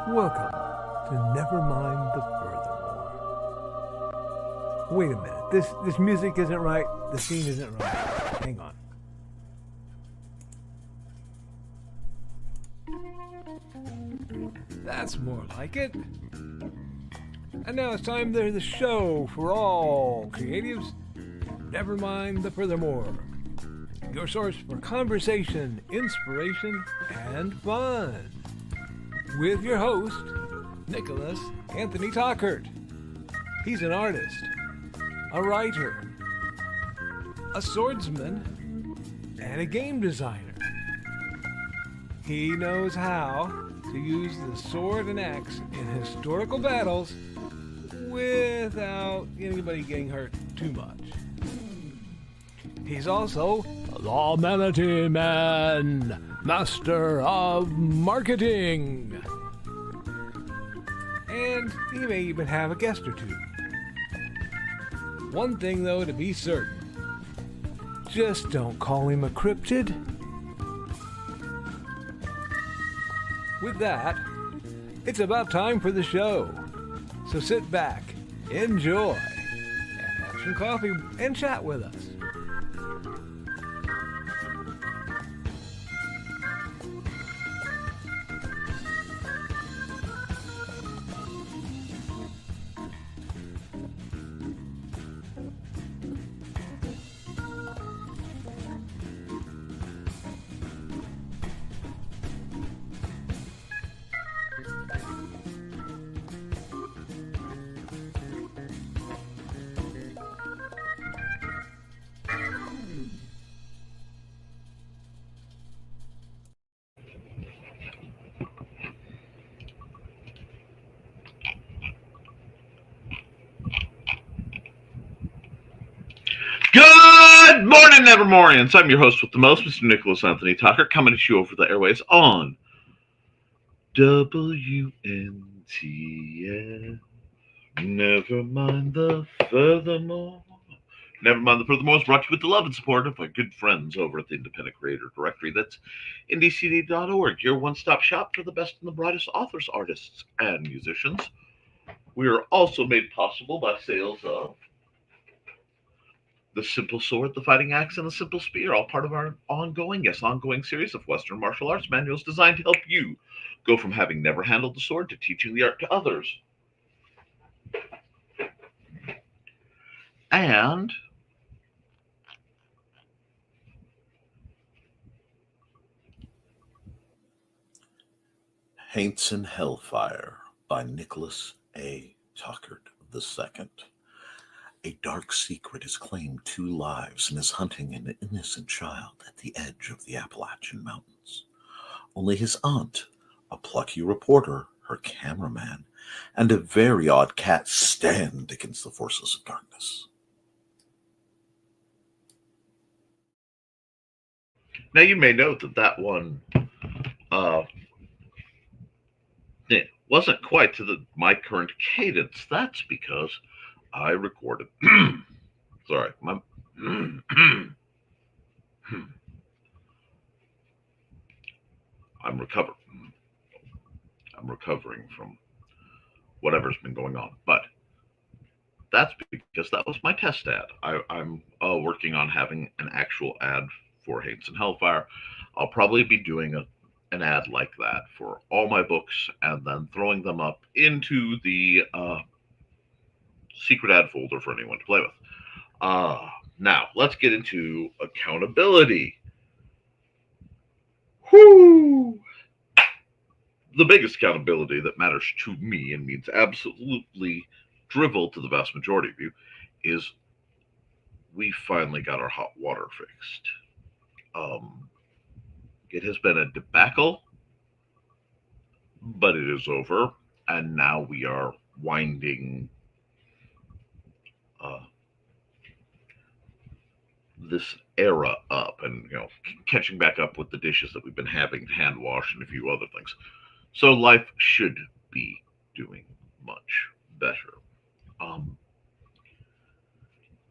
Welcome to Nevermind the Furthermore. Wait a minute. This music isn't right. The scene isn't right. Hang on. That's more like it. And now it's time for the show for all creatives. Nevermind the Furthermore. Your source for conversation, inspiration, and fun. With your host, Nicholas Anthony Tockert. He's an artist, a writer, a swordsman, and a game designer. He knows how to use the sword and axe in historical battles without anybody getting hurt too much. He's also the Manatee Man, master of marketing. And he may even have a guest or two. One thing, though, to be certain. Just don't call him a cryptid. With that, it's about time for the show. So sit back, enjoy, and have some coffee and chat with us. Good morning, Nevermorians. I'm your host with the most, Mr. Nicholas Anthony Tockert, coming at you over the airways on WNTF. Never mind the furthermore. Nevermind the Furthermore is brought to you with the love and support of my good friends over at the Independent Creator Directory. That's indiecd.org, your one-stop shop for the best and the brightest authors, artists, and musicians. We are also made possible by sales of the Simple Sword, the Fighting Axe, and the Simple Spear, all part of our ongoing series of Western martial arts manuals designed to help you go from having never handled the sword to teaching the art to others. And Haints in Hellfire by Nicholas A. Tockert II. A dark secret has claimed 2 lives and is hunting an innocent child at the edge of the Appalachian Mountains. Only his aunt, a plucky reporter, her cameraman, and a very odd cat stand against the forces of darkness. now you may note that one it wasn't quite to my current cadence. That's because I recorded. Sorry, I'm recovering from whatever's been going on, but that's because that was my test ad. I'm working on having an actual ad for Haints and Hellfire. I'll probably be doing an ad like that for all my books and then throwing them up into the secret ad folder for anyone to play with. Now, let's get into accountability. Whoo! The biggest accountability that matters to me and means absolutely drivel to the vast majority of you is we finally got our hot water fixed. It has been a debacle, but it is over, and now we are winding this era up and catching back up with the dishes that we've been having to hand wash and a few other things. So life should be doing much better.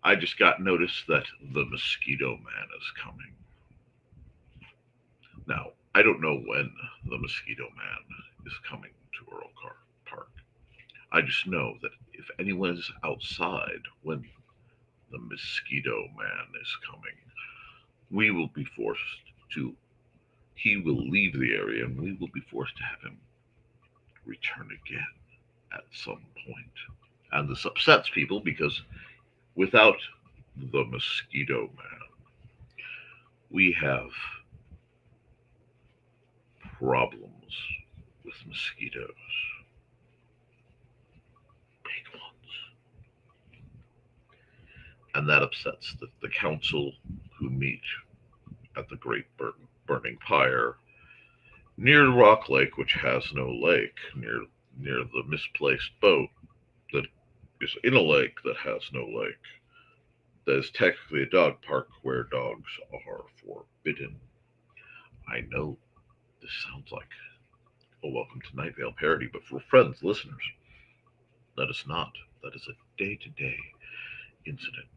I just got notice that the Mosquito Man is coming. Now, I don't know when the Mosquito Man is coming to Earl Park. I just know that if anyone is outside when the Mosquito Man is coming, we will be forced to. He will leave the area, and we will be forced to have him return again at some point. And this upsets people because without the Mosquito Man, we have problems with mosquitoes. Big ones. And that upsets the council who meet at the Great Burning Pyre near Rock Lake, which has no lake, near the misplaced boat that is in a lake that has no lake. That is technically a dog park where dogs are forbidden. I know this sounds like a Welcome to Night Vale parody, but for friends, listeners, that is not. That is a day-to-day incident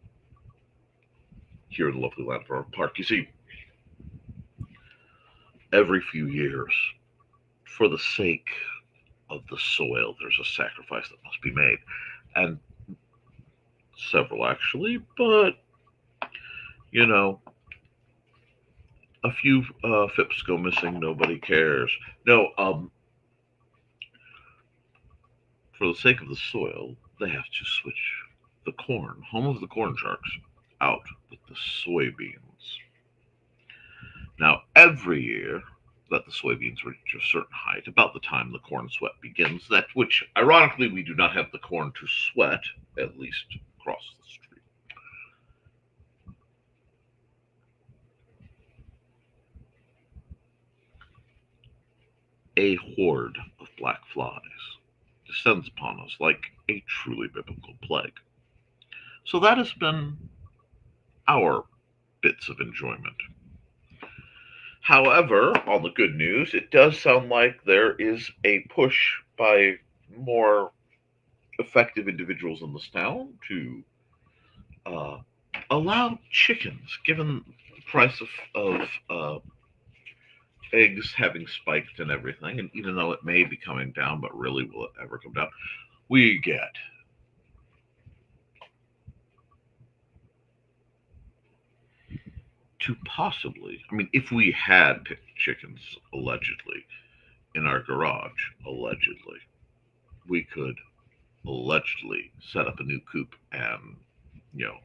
here in the lovely land of our park. You see, every few years, for the sake of the soil, there's a sacrifice that must be made. And several actually, but you know, a few FIPs go missing, nobody cares. No, for the sake of the soil, they have to switch the corn, home of the corn sharks, out with the soybeans. Now, every year that the soybeans reach a certain height, about the time the corn sweat begins, that which, ironically, we do not have the corn to sweat, at least across the street. A horde of black flies descends upon us like a truly biblical plague. So that has been our bits of enjoyment. However, on the good news, it does sound like there is a push by more effective individuals in this town to uh, allow chickens, given the price of eggs having spiked and everything, and even though it may be coming down, but really will it ever come down? We get to possibly, I mean, if we had picked chickens, allegedly, in our garage, allegedly, we could allegedly set up a new coop and, you know,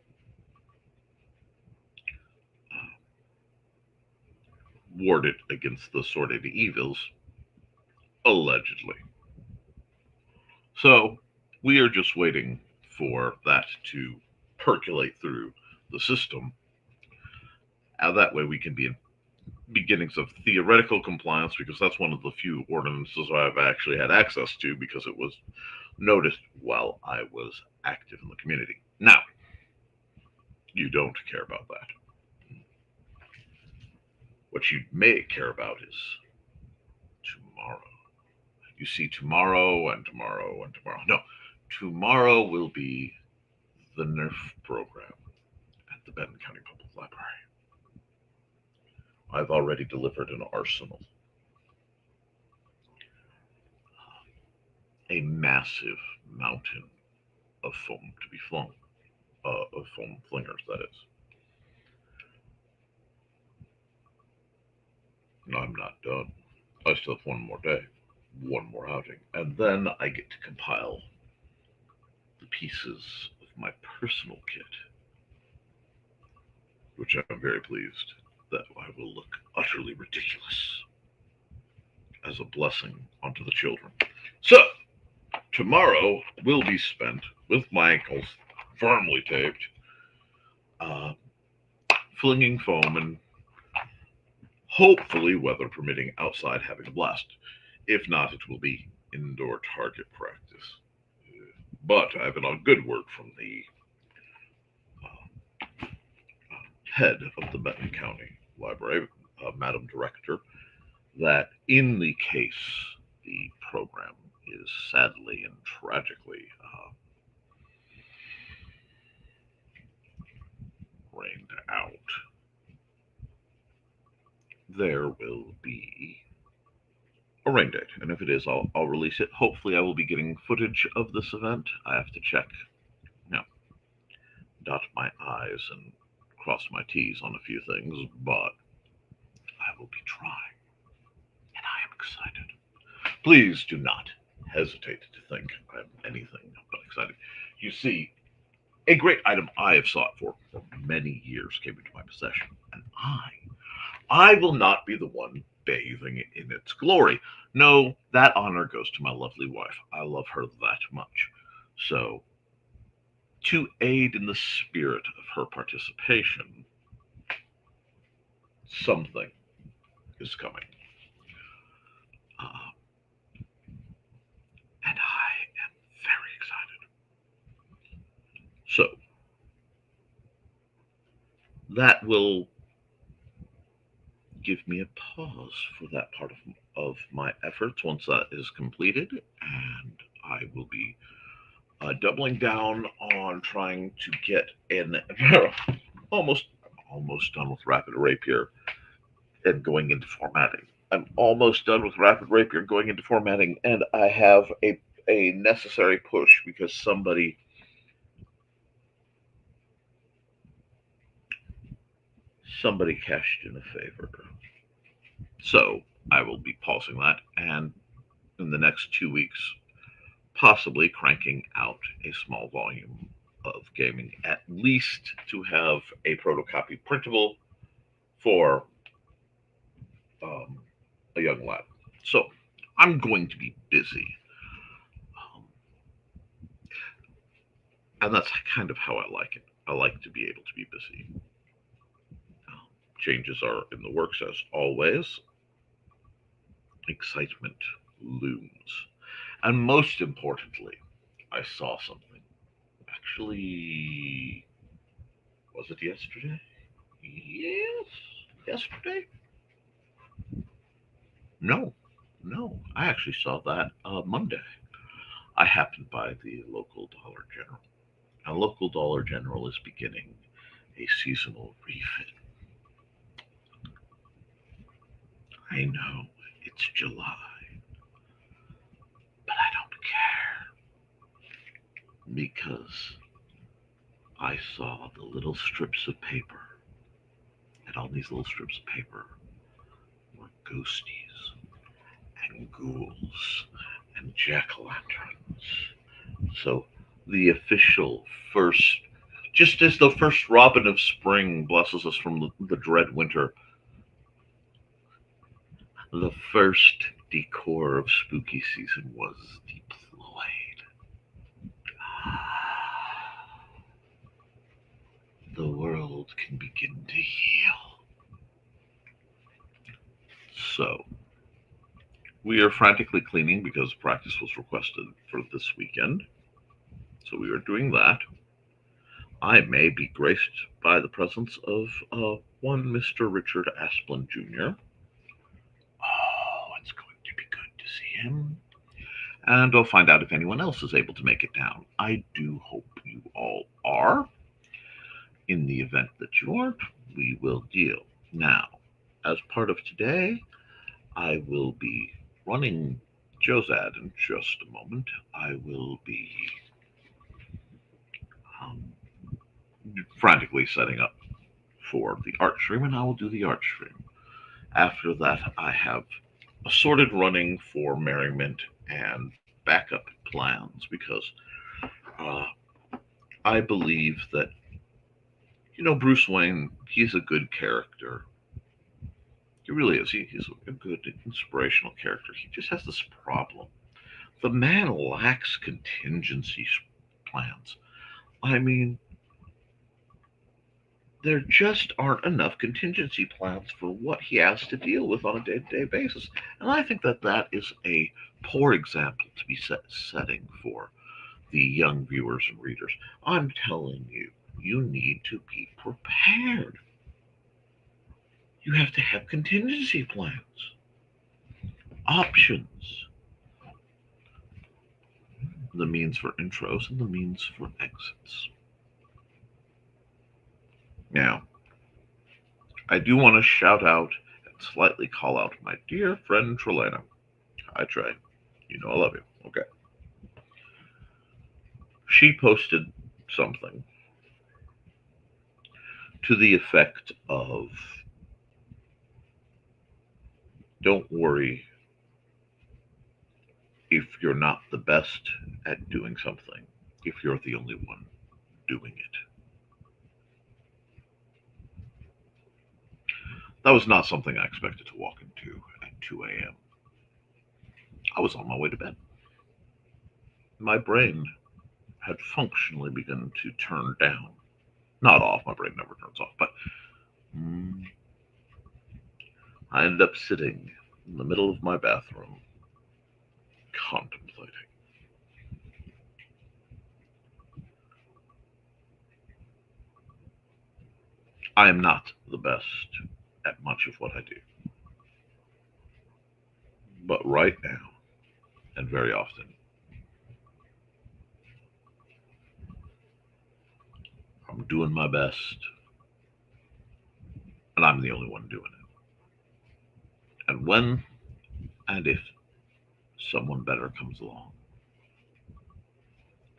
ward it against the sordid evils, allegedly. So we are just waiting for that to percolate through the system. And that way we can be in beginnings of theoretical compliance because that's one of the few ordinances I've actually had access to because it was noticed while I was active in the community. Now, you don't care about that. What you may care about is tomorrow. You see, tomorrow and tomorrow and tomorrow. No, tomorrow will be the NERF program at the Benton County Public Library. I've already delivered an arsenal, a massive mountain of foam to be flung, of foam flingers, that is. No, I'm not done. I still have one more day, one more outing, and then I get to compile the pieces of my personal kit, which I'm very pleased that I will look utterly ridiculous as a blessing onto the children. So, tomorrow will be spent with my ankles firmly taped, uh, flinging foam and hopefully, weather permitting, outside having a blast. If not, it will be indoor target practice. But I have it on good word from the head of the Benton County Library, Madam Director, that in the case the program is sadly and tragically rained out, there will be a rain date, and if it is, I'll release it. Hopefully, I will be getting footage of this event. I have to check, you know, dot my I's and cross my T's on a few things, but I will be trying, and I am excited. Please do not hesitate to think I'm anything but excited. You see, a great item I have sought for many years came into my possession, and I will not be the one bathing in its glory. No, that honor goes to my lovely wife. I love her that much. So, to aid in the spirit of her participation, something is coming. Uh, and I am very excited. So, that will give me a pause for that part of my efforts once that is completed, and I will be doubling down on trying to get an almost almost done with Rapid Rapier and going into formatting. I'm almost done with Rapid Rapier going into formatting, and I have a necessary push because somebody cashed in a favor. So I will be pausing that, and in the next 2 weeks, possibly cranking out a small volume of gaming, at least to have a protocopy printable for um, a young lad. So I'm going to be busy. Um, and that's kind of how I like it. I like to be able to be busy. Changes are in the works as always. Excitement looms. And most importantly, I saw something. Actually, was it yesterday? Yes, yesterday. No, no. I actually saw that Monday. I happened by the local Dollar General. A local Dollar General is beginning a seasonal refit. I know it's July, but I don't care because I saw the little strips of paper, and on these little strips of paper were ghosties and ghouls and jack o' lanterns. So the official first, just as the first robin of spring blesses us from the dread winter, the first decor of spooky season was deployed. The world can begin to heal. So, we are frantically cleaning because practice was requested for this weekend. So, we are doing that. I may be graced by the presence of one Mr. Richard Asplin Jr. Oh, it's going to be good to see him. And I'll find out if anyone else is able to make it down. I do hope you all are. In the event that you aren't, we will deal. Now, as part of today, I will be running Joe's ad in just a moment. I will be um, frantically setting up for the art stream, and I will do the art stream. After that, I have assorted running for merriment and backup plans because uh, I believe that, Bruce Wayne, he's a good character. He really is. He's a good, inspirational character. He just has this problem. The man lacks contingency plans. I mean, there just aren't enough contingency plans for what he has to deal with on a day-to-day basis. And I think that that is a poor example to be setting for the young viewers and readers. I'm telling you, you need to be prepared. You have to have contingency plans, options, the means for intros and the means for exits. Now, I do want to shout out and slightly call out my dear friend Trelena. Hi, Trey. You know I love you. Okay. She posted something to the effect of, don't worry if you're not the best at doing something, if you're the only one doing it. That was not something I expected to walk into at 2 a.m. I was on my way to bed. My brain had functionally begun to turn down. Not off, my brain never turns off, but mm, I ended up sitting in the middle of my bathroom contemplating. I am not the best at much of what I do, but right now, and very often, I'm doing my best, and I'm the only one doing it. And when and if someone better comes along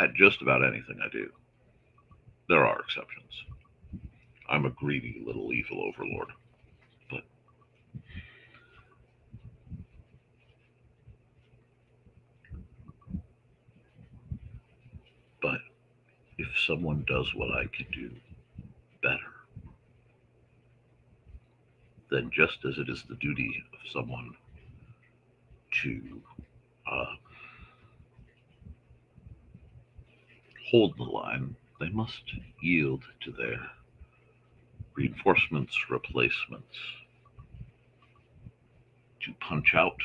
at just about anything I do, there are exceptions. I'm a greedy little evil overlord. But but if someone does what I can do better, then just as it is the duty of someone to uh, hold the line, they must yield to their reinforcements, replacements, to punch out,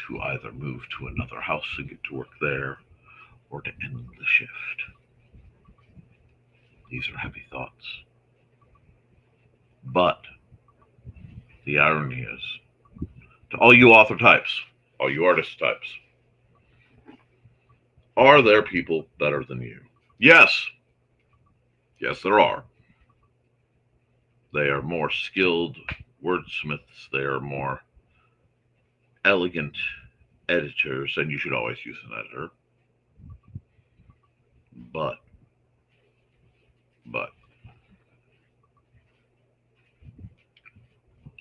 to either move to another house and get to work there, or to end the shift. These are heavy thoughts. But the irony is, to all you author types, all you artist types, are there people better than you? Yes. Yes, there are. They are more skilled wordsmiths. They are more elegant editors, and you should always use an editor. But, but,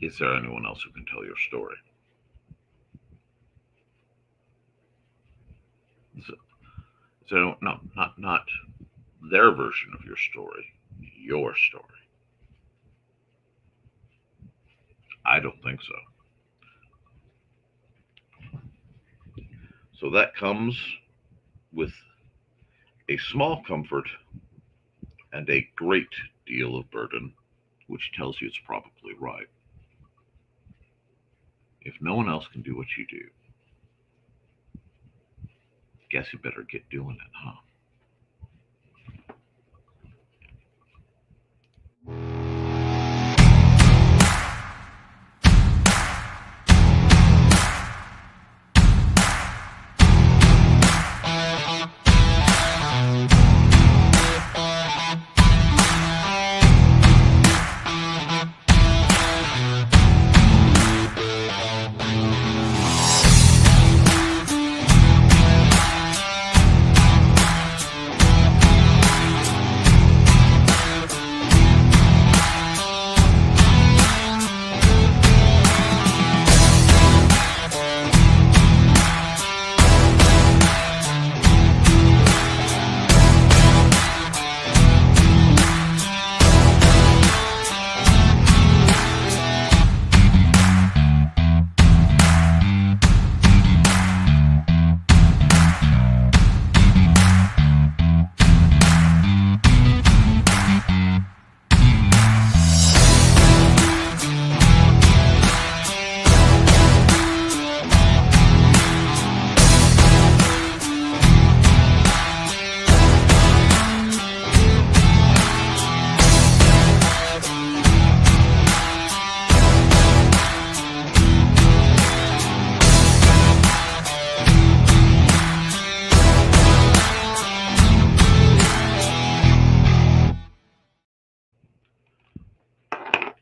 is there anyone else who can tell your story? Is there no, not their version of your story, your story. I don't think so. So that comes with a small comfort and a great deal of burden, which tells you it's probably right. If no one else can do what you do, guess you better get doing it, huh?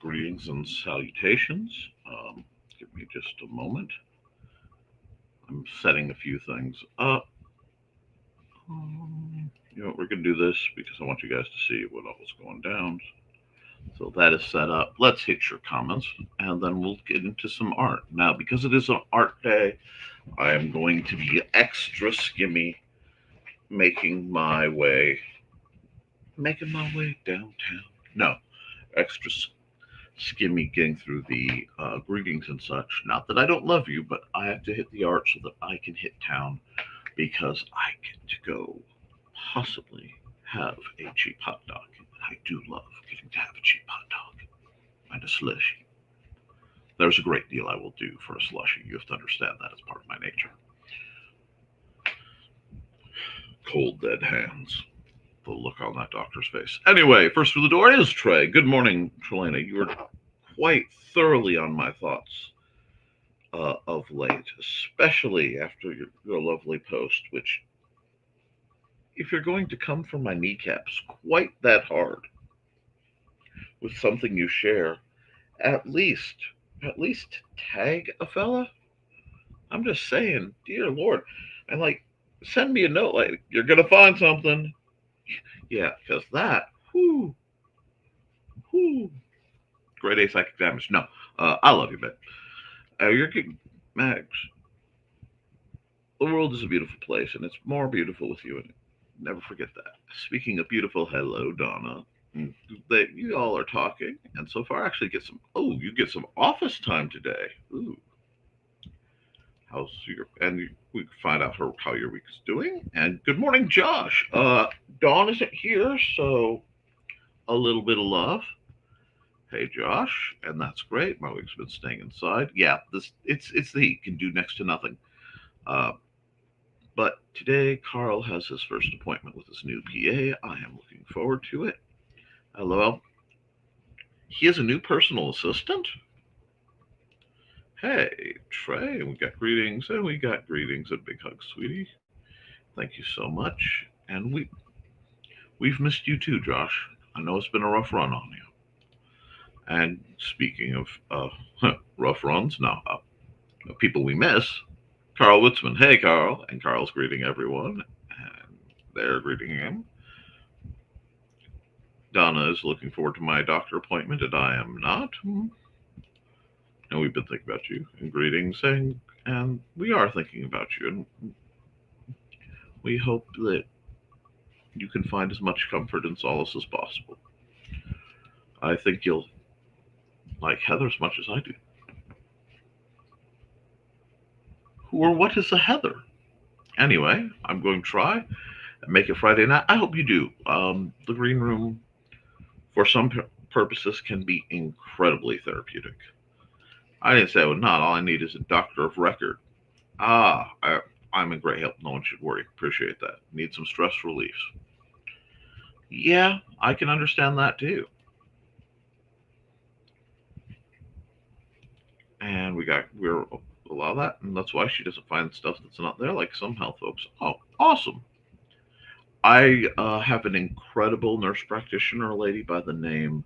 Greetings and salutations. Give me just a moment. I'm setting a few things up. You know what, we're going to do this because I want you guys to see what all's going down. So that is set up. Let's hit your comments, and then we'll get into some art. Now, because it is an art day, I am going to be extra skimmy, making my way downtown. No, extra skimmy, getting through the greetings and such. Not that I don't love you, but I have to hit the art so that I can hit town because I get to go possibly have a cheap hot dog. I do love getting to have a cheap hot dog and a slushy. There's a great deal I will do for a slushy. You have to understand that as part of my nature. Cold dead hands. The look on that doctor's face. Anyway, first through the door is Trey. Good morning, Trelana. You were quite thoroughly on my thoughts of late, especially after your lovely post, which, if you're going to come for my kneecaps quite that hard with something you share, at least tag a fella. I'm just saying, dear Lord, and like, send me a note like you're gonna find something. Yeah, because that, whoo, grade A psychic damage. No, I love you, man. You're good, Max. The world is a beautiful place, and it's more beautiful with you in it. Never forget that. Speaking of beautiful, hello, Donna. That you all are talking, and so far actually get some. Oh, you get some office time today. Ooh, how's your? And we can find out how your week is doing. And good morning, Josh. Dawn isn't here, so a little bit of love. Hey, Josh, and that's great. My week's been staying inside. Yeah, it's the heat can do next to nothing. Uh, but today, Carl has his first appointment with his new PA. I am looking forward to it. Hello. He has a new personal assistant? Hey, Trey, we got greetings, and we got greetings and big hugs, sweetie. Thank you so much. And we've missed you too, Josh. I know it's been a rough run on you. And speaking of rough runs, now people we miss, Carl Witzman. Hey, Carl. And Carl's greeting everyone, and they're greeting him. Donna is looking forward to my doctor appointment, and I am not. And we've been thinking about you, and greetings, and we are thinking about you, and we hope that you can find as much comfort and solace as possible. I think you'll like Heather as much as I do. Who or what is a Heather? Anyway, I'm going to try and make it Friday night. I hope you do. The green room, for some purposes, can be incredibly therapeutic. I didn't say I would not. All I need is a doctor of record. I'm in great health. No one should worry. Appreciate that. Need some stress relief. Yeah, I can understand that too. And we're allow that, and that's why she doesn't find stuff that's not there, like some health folks. Oh, awesome! I have an incredible nurse practitioner lady by the name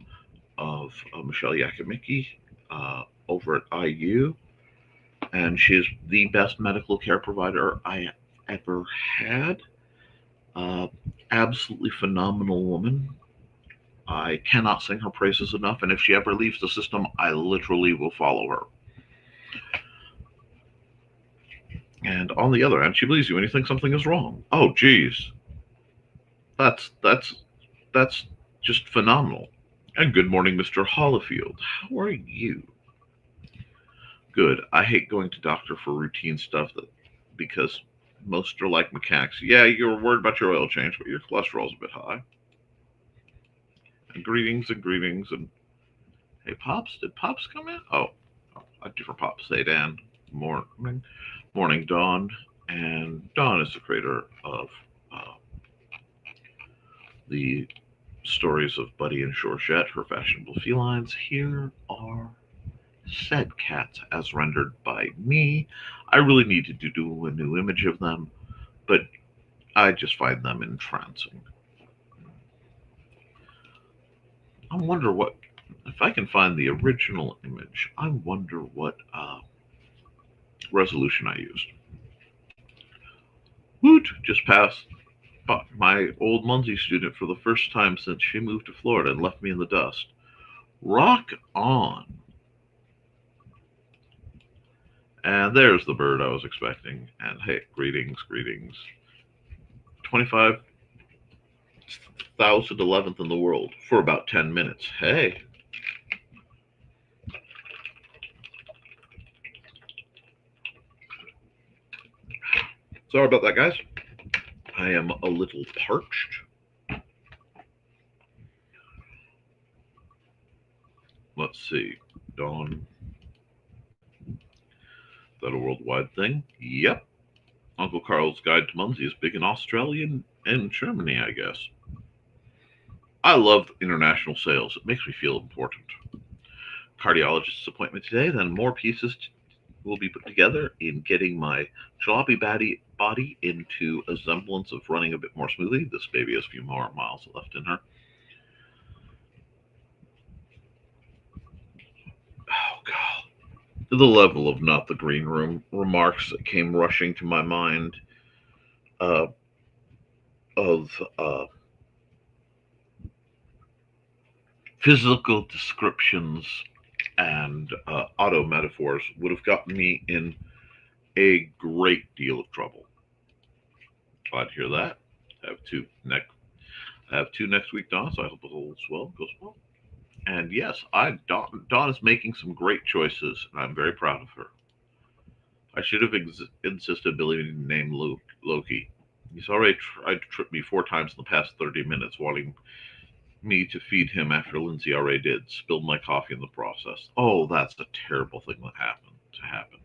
of Michelle Yakimicki over at IU, and she is the best medical care provider I ever had. Uh, Absolutely phenomenal woman. I cannot sing her praises enough, and if she ever leaves the system, I literally will follow her. And on the other hand, she believes you when you think something is wrong. Oh, geez, that's just phenomenal. And good morning, Mr. Hollifield. How are you? Good. I hate going to doctor for routine stuff because most are like mechanics. Yeah, you're worried about your oil change, but your cholesterol's a bit high. And greetings and greetings and hey, Pops, did Pops come in? Oh, a different Pops. Hey, Dan. Morning, Dawn. And Dawn is the creator of the stories of Buddy and Georgette, her fashionable felines. Here are said cats as rendered by me. I really need to do a new image of them, but I just find them entrancing. I wonder what, if I can find the original image, I wonder what resolution I used. Woot! Just passed my old Munsey student for the first time since she moved to Florida and left me in the dust. Rock on. And there's the bird I was expecting. And hey, greetings, greetings. 25,011th in the world for about 10 minutes. Hey. Sorry about that, guys. I am a little parched. Let's see. Dawn. Is that a worldwide thing? Yep. Uncle Carl's Guide to Munsey is big in Australia and Germany, I guess. I love international sales. It makes me feel important. Cardiologist's appointment today, then more pieces will be put together in getting my jalopy body into a semblance of running a bit more smoothly. This baby has a few more miles left in her. Oh, God. The level of not the green room remarks that came rushing to my mind of physical descriptions and auto metaphors would have gotten me in a great deal of trouble. Glad to hear that. I have two next week, Dawn, so I hope it goes well. And yes, Dawn is making some great choices, and I'm very proud of her. I should have insisted Billy to name Loki. He's already tried to trip me 4 times in the past 30 minutes, wanting me to feed him after Lindsay already did. Spilled my coffee in the process. Oh, that's a terrible thing that happened to happen.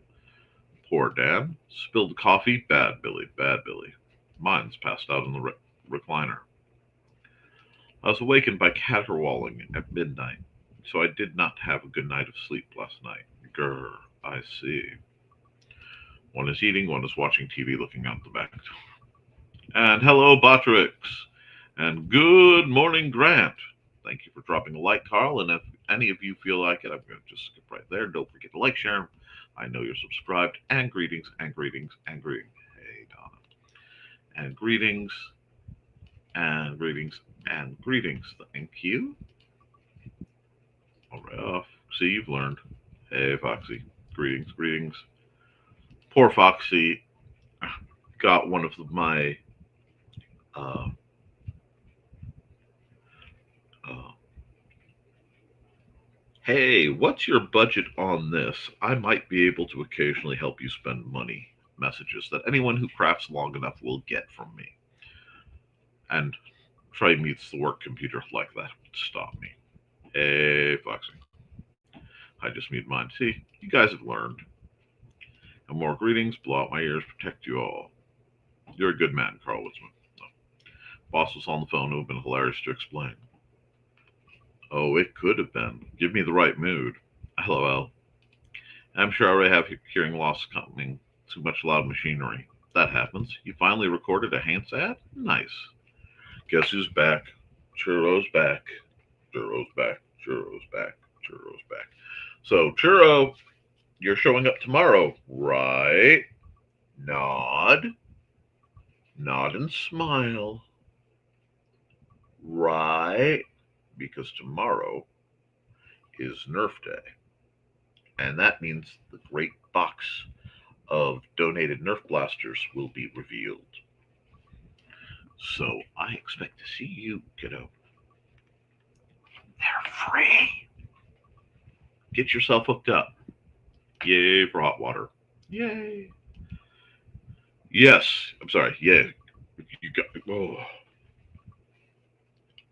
Poor Dan. Spilled coffee. Bad Billy. Bad Billy. Mine's passed out in the recliner. I was awakened by caterwauling at midnight, so I did not have a good night of sleep last night. Grr, I see. One is eating, one is watching TV looking out the back. And hello, Botrix. And good morning, Grant. Thank you for dropping a like, Carl. And if any of you feel like it, I'm going to just skip right there. Don't forget to like, share. I know you're subscribed. And greetings, and greetings, and greetings. Hey, Donna. And greetings, and greetings, and greetings. Thank you. All right. See, you've learned. Hey, Foxy. Greetings, greetings. Poor Foxy got one of my hey, what's your budget on this? I might be able to occasionally help you spend money messages that anyone who crafts long enough will get from me. And Trey meets the work computer like that would stop me. Hey, Foxy. I just muted mine. See, you guys have learned. And more greetings, blow out my ears, protect you all. You're a good man, Carl Witzman. No. Boss was on the phone, it would have been hilarious to explain. Oh, it could have been. Give me the right mood. LOL. I'm sure I already have hearing loss coming. Too much loud machinery. That happens. You finally recorded a Hans ad? Nice. Guess who's back? Churro's back. Churro's back. Churro's back. Churro's back. So, Churro, you're showing up tomorrow, right? Nod. Nod and smile. Right? Because tomorrow is Nerf Day. And that means the great box of donated Nerf blasters will be revealed. So I expect to see you, kiddo. They're free. Get yourself hooked up. Yay for hot water. Yay. Yes. I'm sorry. Yeah. You got. Oh.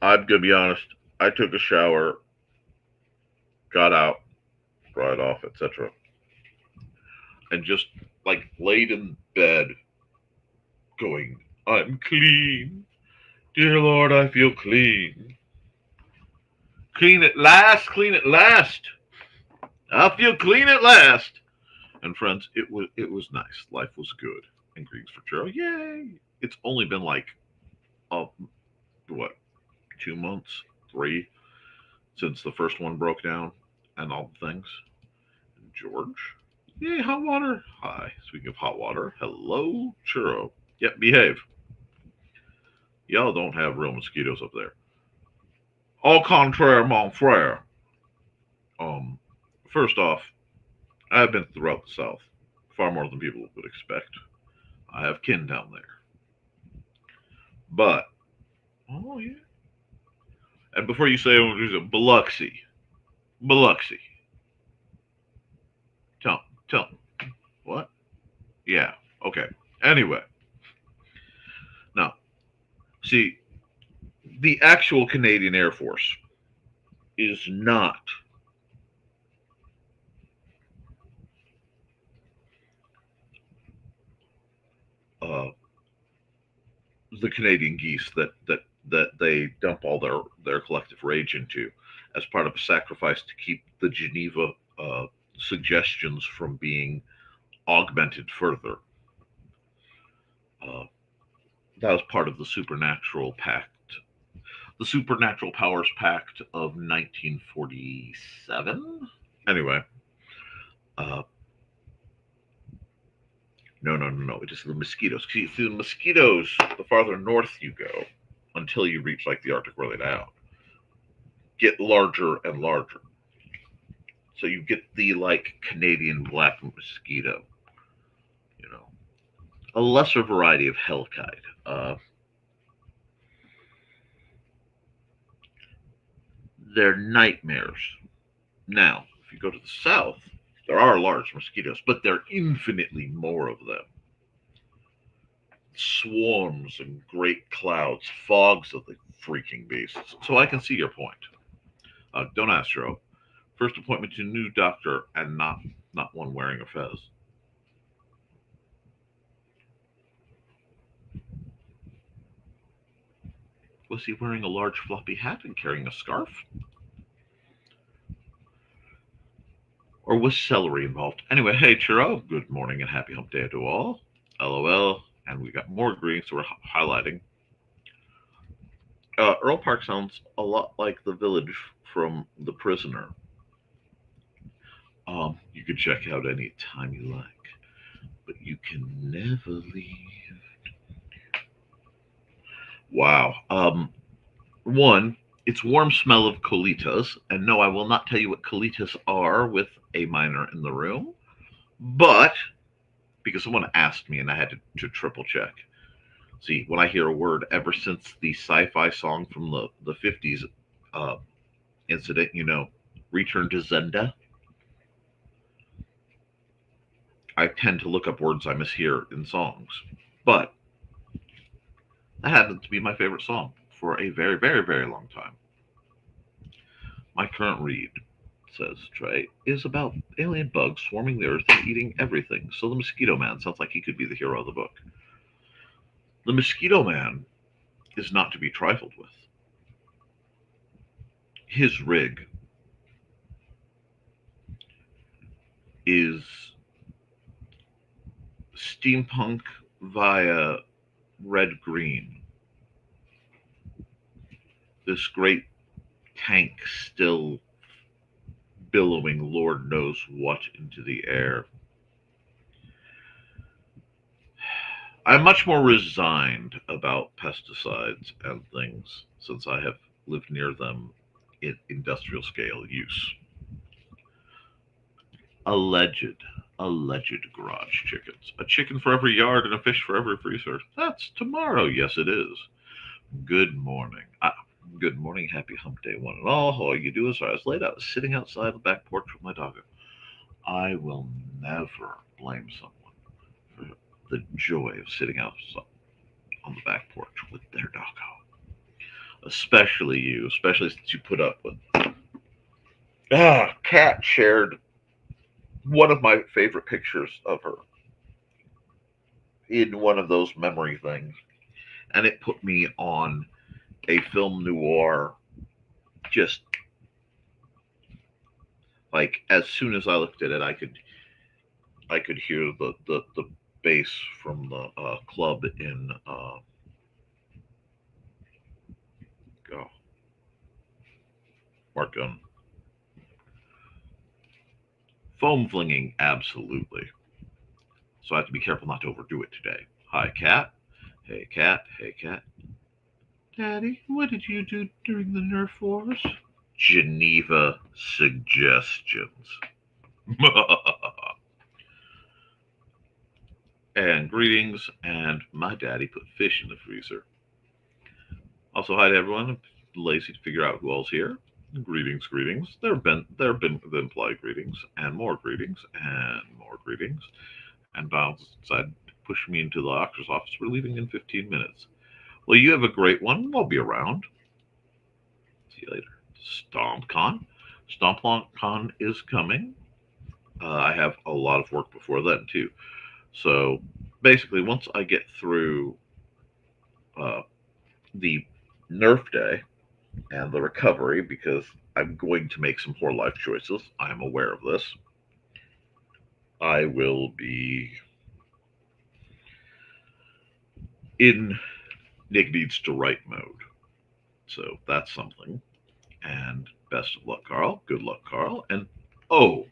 I'm gonna be honest. I took a shower, got out, dried off, etc., and just like laid in bed, going, "I'm clean, dear Lord, I feel clean, clean at last, clean at last. I feel clean at last." And friends, it was nice. Life was good. And greetings for Churro. Yay! It's only been like, what, 2 months, 3, since the first one broke down and all the things. And George, yay, hot water. Hi. Speaking of hot water, hello, Churro. Yep, behave. Y'all don't have real mosquitoes up there. Au contraire, mon frere. Um, First off, I have been throughout the South, far more than people would expect. I have kin down there. But, oh yeah. And before you say, oh, there's a Biloxi. Biloxi. Tell me. What? Yeah, okay. Anyway, now, see, the actual Canadian Air Force is not uh, the Canadian geese that they dump all their collective rage into as part of a sacrifice to keep the Geneva uh, suggestions from being augmented further. Uh, that was part of the Supernatural Pact, the Supernatural Powers Pact of 1947. Anyway, uh, no. It is the mosquitoes. See, the mosquitoes, the farther north you go, until you reach like the Arctic really down, get larger and larger. So you get the like Canadian black mosquito, you know, a lesser variety of hellkite. They're nightmares. Now, if you go to the south, there are large mosquitoes, but there are infinitely more of them. Swarms and great clouds, fogs of the freaking beasts. So I can see your point. Don't Astro. First appointment to new doctor, and not one wearing a fez. Was he wearing a large floppy hat and carrying a scarf? Or was celery involved? Anyway, hey Churro, good morning and happy hump day to all. LOL. And we got more greens, so we're highlighting. Earl Park sounds a lot like the village from The Prisoner. You can check out any time you like, but you can never leave. Wow. One, it's warm smell of colitas, and no, I will not tell you what colitas are with a minor in the room, but because someone asked me and I had to triple check. See, when I hear a word ever since the sci-fi song from the 50s uh, incident, Return to Zenda, I tend to look up words I mishear in songs. But that happens to be my favorite song for a very, very, very long time. My current read, says Trey, is about alien bugs swarming the earth and eating everything. So the Mosquito Man sounds like he could be the hero of the book. The Mosquito Man is not to be trifled with. His rig is steampunk via red green. This great tank still billowing Lord knows what into the air. I'm much more resigned about pesticides and things since I have lived near them in industrial scale use. Alleged, alleged garage chickens. A chicken for every yard and a fish for every freezer. That's tomorrow. Yes, it is. Good morning. Good morning. Happy hump day, one and all. All you do is I was laid out, sitting outside the back porch with my doggo. I will never blame someone for the joy of sitting out on the back porch with their doggo. Especially you, especially since you put up with. Kat shared one of my favorite pictures of her in one of those memory things, and it put me on a film noir. Just like as soon as I looked at it, I could hear the bass from the club in oh, Mark Gunn. Foam flinging, absolutely. So I have to be careful not to overdo it today. Hi, Kat. Hey, cat. Hey, cat. Daddy, what did you do during the Nerf Wars? Geneva suggestions. And greetings, and my daddy put fish in the freezer. Also, hi to everyone. Lazy to figure out who all's here. Greetings, greetings. There have been the implied greetings, and more greetings, and more greetings. And Bounce decided to push me into the doctor's office. We're leaving in 15 minutes. Well, you have a great one. I'll be around. See you later. StompCon. StompCon is coming. I have a lot of work before then, too. So basically, once I get through uh, the Nerf Day and the recovery, because I'm going to make some poor life choices, I am aware of this, I will be in Nick Needs to Write mode. So that's something. And best of luck, Carl. Good luck, Carl. And oh,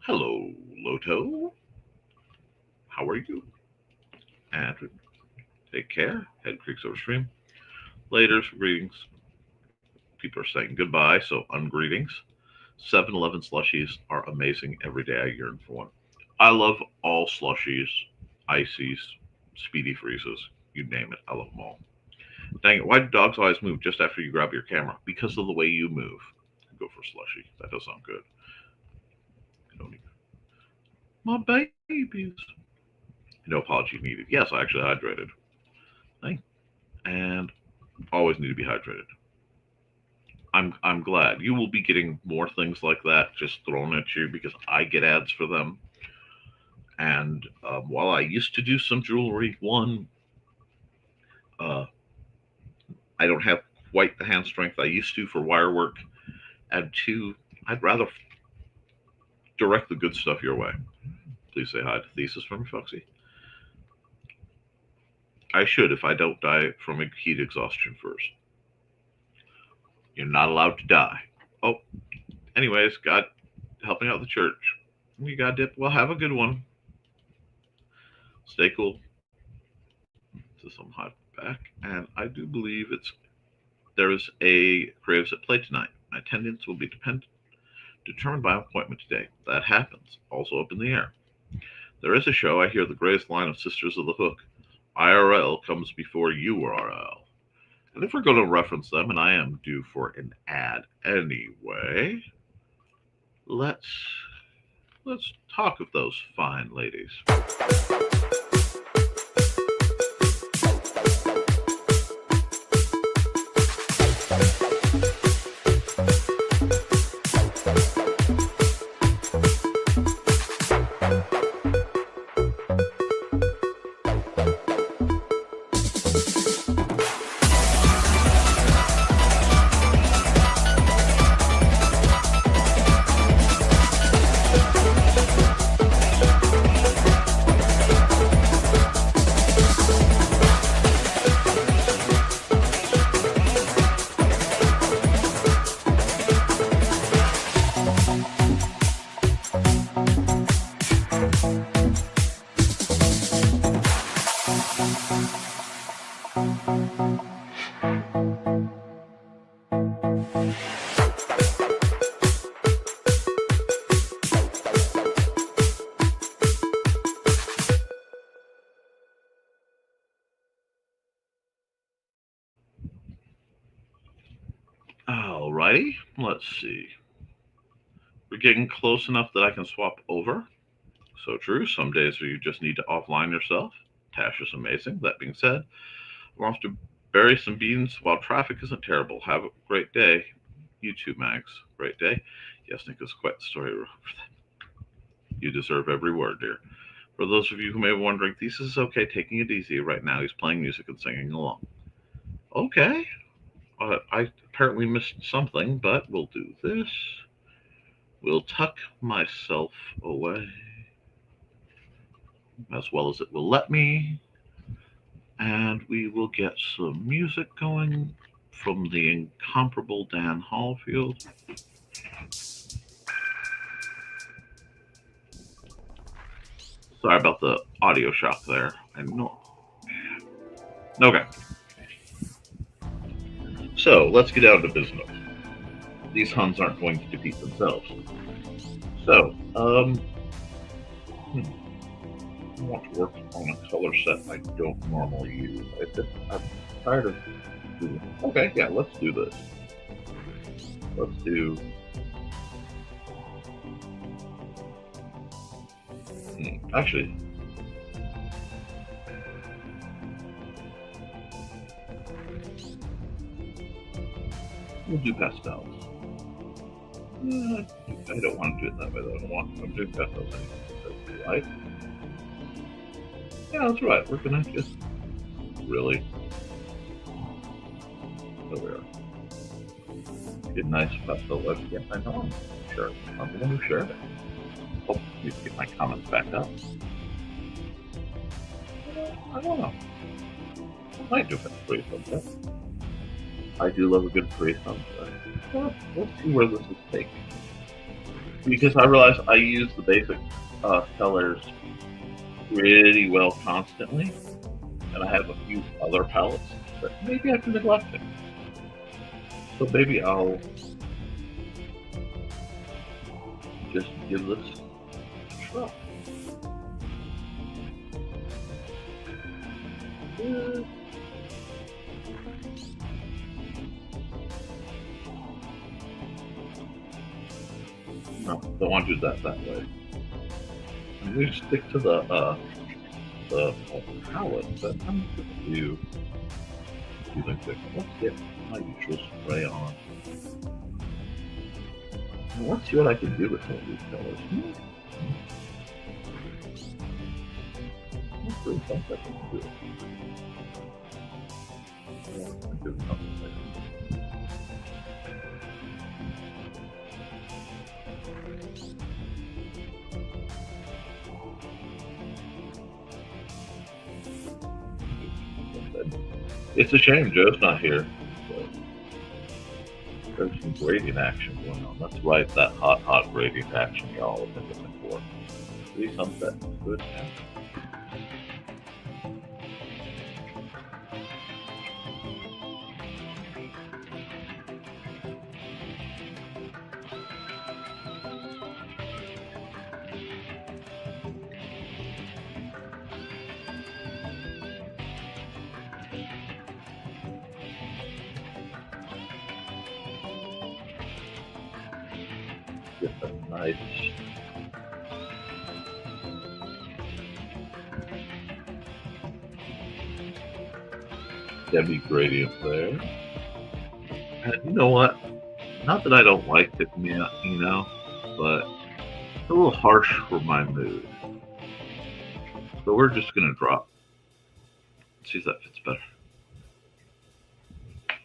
hello, Loto. How are you? And take care. Head creeks over stream. Laters, greetings. People are saying goodbye, so ungreetings. 7-Eleven slushies are amazing. Every day I yearn for one. I love all slushies, ices, speedy freezes. You name it. I love them all. Dang it, why do dogs always move just after you grab your camera? Because of the way you move. Go for slushy. That does sound good. My babies. No apology needed. Yes, I actually hydrated. And always need to be hydrated. I'm glad. You will be getting more things like that just thrown at you because I get ads for them. And while I used to do some jewelry, one, uh, I don't have quite the hand strength I used to for wire work. And two, I'd rather direct the good stuff your way. Please say hi to Thesis from me, Foxy. I should if I don't die from heat exhaustion first. You're not allowed to die. Oh, anyways, God helping out the church. You got dip. Well, have a good one. Stay cool. To some hot back, and I do believe there is a Braves at play tonight. My attendance will be determined by appointment today. That happens. Also up in the air. There is a show. I hear the greatest line of Sisters of the Hook. IRL comes before URL. And if we're going to reference them, and I am due for an ad anyway, let's talk of those fine ladies. Alrighty, let's see. We're getting close enough that I can swap over. So true. Some days you just need to offline yourself. Tash is amazing. That being said, I'm off to bury some beans while traffic isn't terrible. Have a great day. You too, Max. Great day. Yes, Nick, is quite the story. You deserve every word, dear. For those of you who may be wondering, Thesis is okay taking it easy right now. He's playing music and singing along. Okay. I apparently missed something, but we'll do this. We'll tuck myself away as well as it will let me. And we will get some music going from the incomparable Dan Hallfield. Sorry about the audio shock there. I know. Okay. So let's get down to business. These Huns aren't going to defeat themselves. So, I want to work on a color set I don't normally use. I'm tired of doing. Okay, yeah, let's do this. Let's do. Actually, we'll do pastels. I don't want to do it that way though. I'm doing pastels anyway. Right? Yeah, that's right. We're gonna just really. There we are. Get nice pastel look. Yes, I know. Sure. I'm the one who shared it. Oh, need to get my comments back up. I don't know. I might do a free sunset. I do love a good free sunset. Well, let's see where this is taking. Because I realize I use the basic colors pretty well constantly, and I have a few other palettes that maybe I've been neglecting. So maybe I'll just give this a try. No, don't want to do that way. I'm going to stick to the palette, but I'm going to do like this. Let's get my usual spray on. And let's see what I can do with some of these colors. Let's bring something I can do. I'm doing nothing there. It's a shame Joe's not here. There's some gradient action going on. That's right, that hot gradient action y'all have been looking for. See sunset. Good. Get that nice heavy gradient there. And you know what? Not that I don't like it, you know, but it's a little harsh for my mood. So we're just gonna drop. See if that fits better.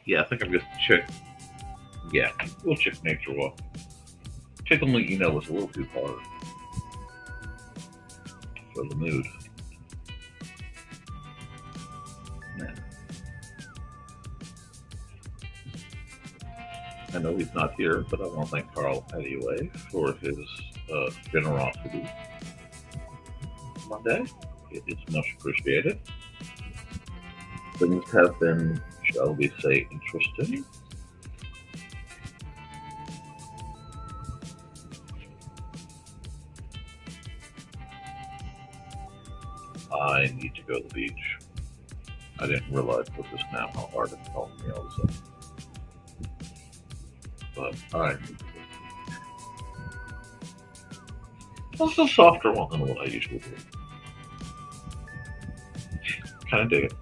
Yeah, I think I'm just check. Yeah, we'll check nature walk. Tickling, you know, was a little too hard for the mood. Man. I know he's not here, but I want to thank Carl anyway for his generosity Monday. It is much appreciated. Things have been, shall we say, interesting. I need to go to the beach. I didn't realize with this now how hard it's helped me all of a sudden. But I need to go. It's a softer one than what I usually do. Kind of dig it.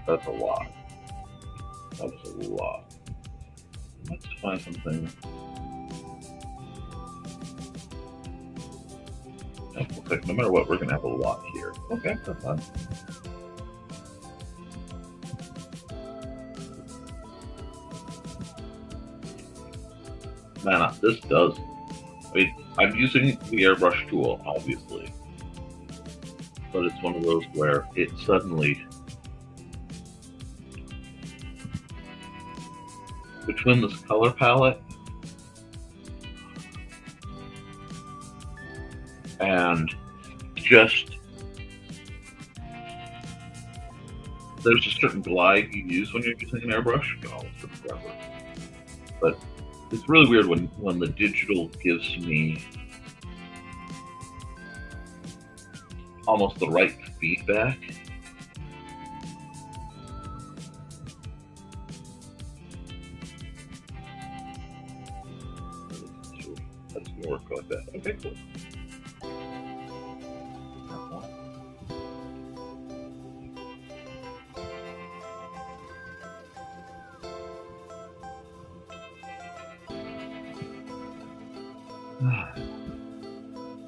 That's a lot. That is a lot. Let's find something. Okay, no matter what, we're gonna have a lot here. Okay, that's fine. Man, this does I mean, I'm using the airbrush tool, obviously, but it's one of those where it suddenly, between this color palette and just, there's a certain glide you use when you're using an airbrush. Oh, it's been forever. But it's really weird when the digital gives me almost the right feedback. That's gonna work like that. Okay, cool.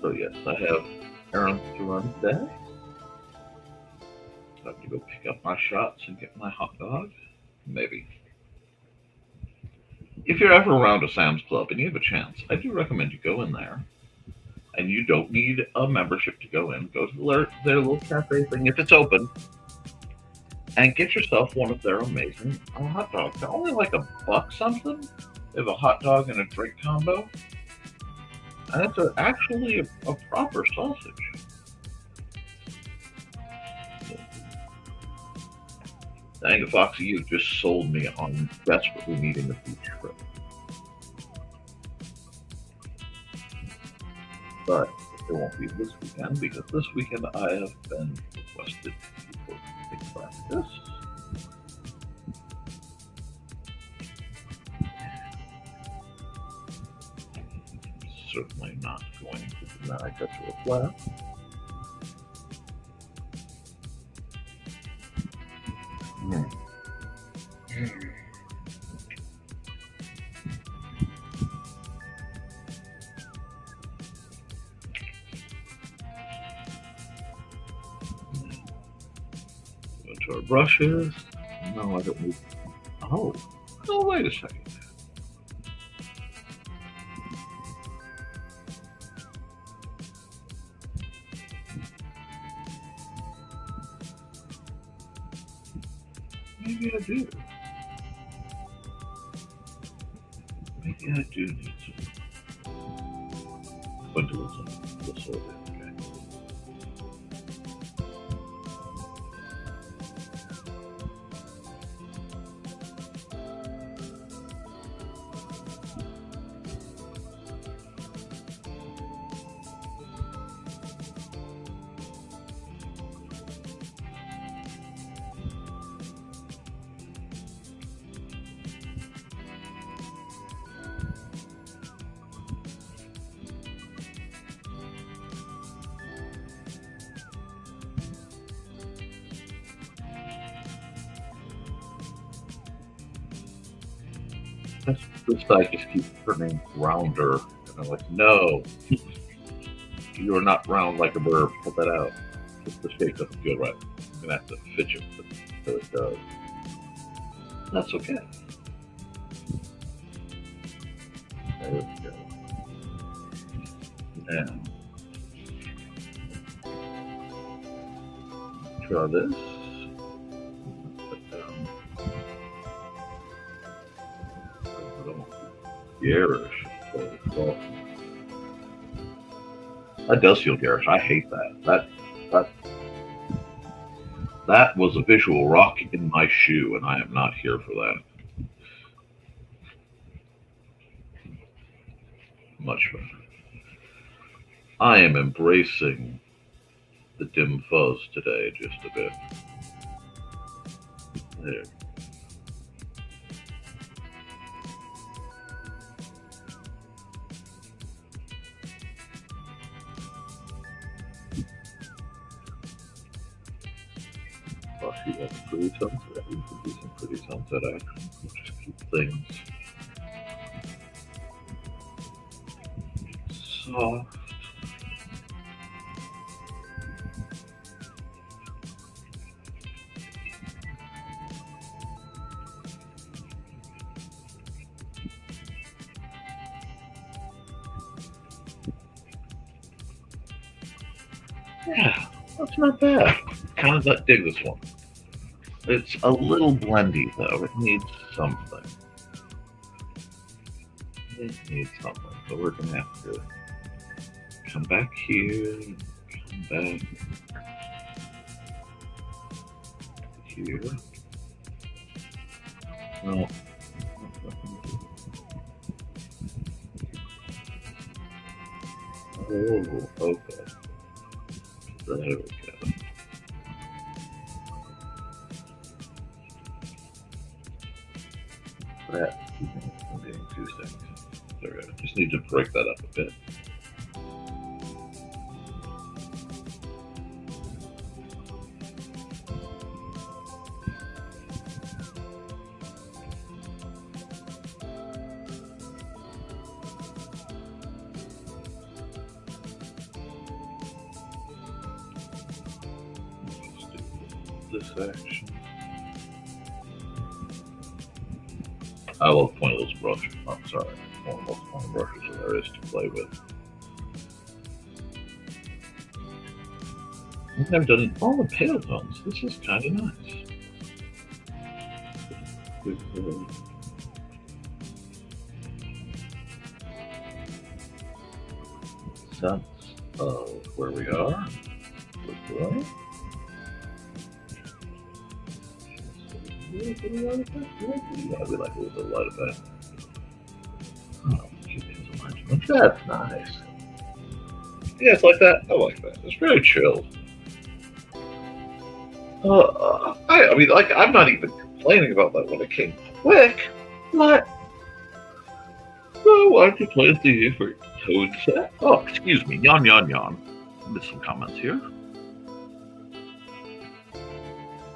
So yes, I have errands to run today. I have to go pick up my shots and get my hot dog. Maybe. If you're ever around a Sam's Club and you have a chance, I do recommend you go in there. And you don't need a membership to go in. Go to their little cafe thing if it's open, and get yourself one of their amazing hot dogs. They're only like $1 something. They have a hot dog and a drink combo. And it's actually a proper sausage. Dang, Foxy, you just sold me on desperately needing a beach trip. But it won't be this weekend, because this weekend I have been requested to take practice. Certainly not going to deny cut to a flat. Go to our brushes. No, I don't need. Oh, wait a second. Maybe I do. Maybe I do need some. Quintilism. This sort of okay. This side just keeps turning rounder. And I'm like, no, you are not round like a bird. Cut that out. Just the shape doesn't feel right. I'm going to have to fit it so it does. That's okay. There we go. Now, try this. Put down. Garish. That does feel garish. I hate that. That was a visual rock in my shoe, and I am not here for that. Much better. I am embracing the dim fuzz today just a bit. There. You have a pretty sunset. We can do some pretty sunset action. We'll just keep things soft. Yeah, that's not bad. Kind of dig this one. It's a little blendy though. It needs something. It needs something. So we're gonna have to come back here, come back here. No. Oh, okay. There we go. That's being 2 seconds. There we go. Just need to break that up a bit. Let's do this action. I love pointless brushes. I'm sorry. One of the most fun brushes there is to play with. I think I've done all the pale tones. This is kind of nice. Sense of where we are. Yeah, we like a little bit of light of that. Oh, that's nice. Yeah, it's like that. I like that. It's very chill. I mean, like, I'm not even complaining about that when it came quick. But why don't you play the for Toad set? Oh, excuse me. Yawn, yawn, yawn. Missed some comments here.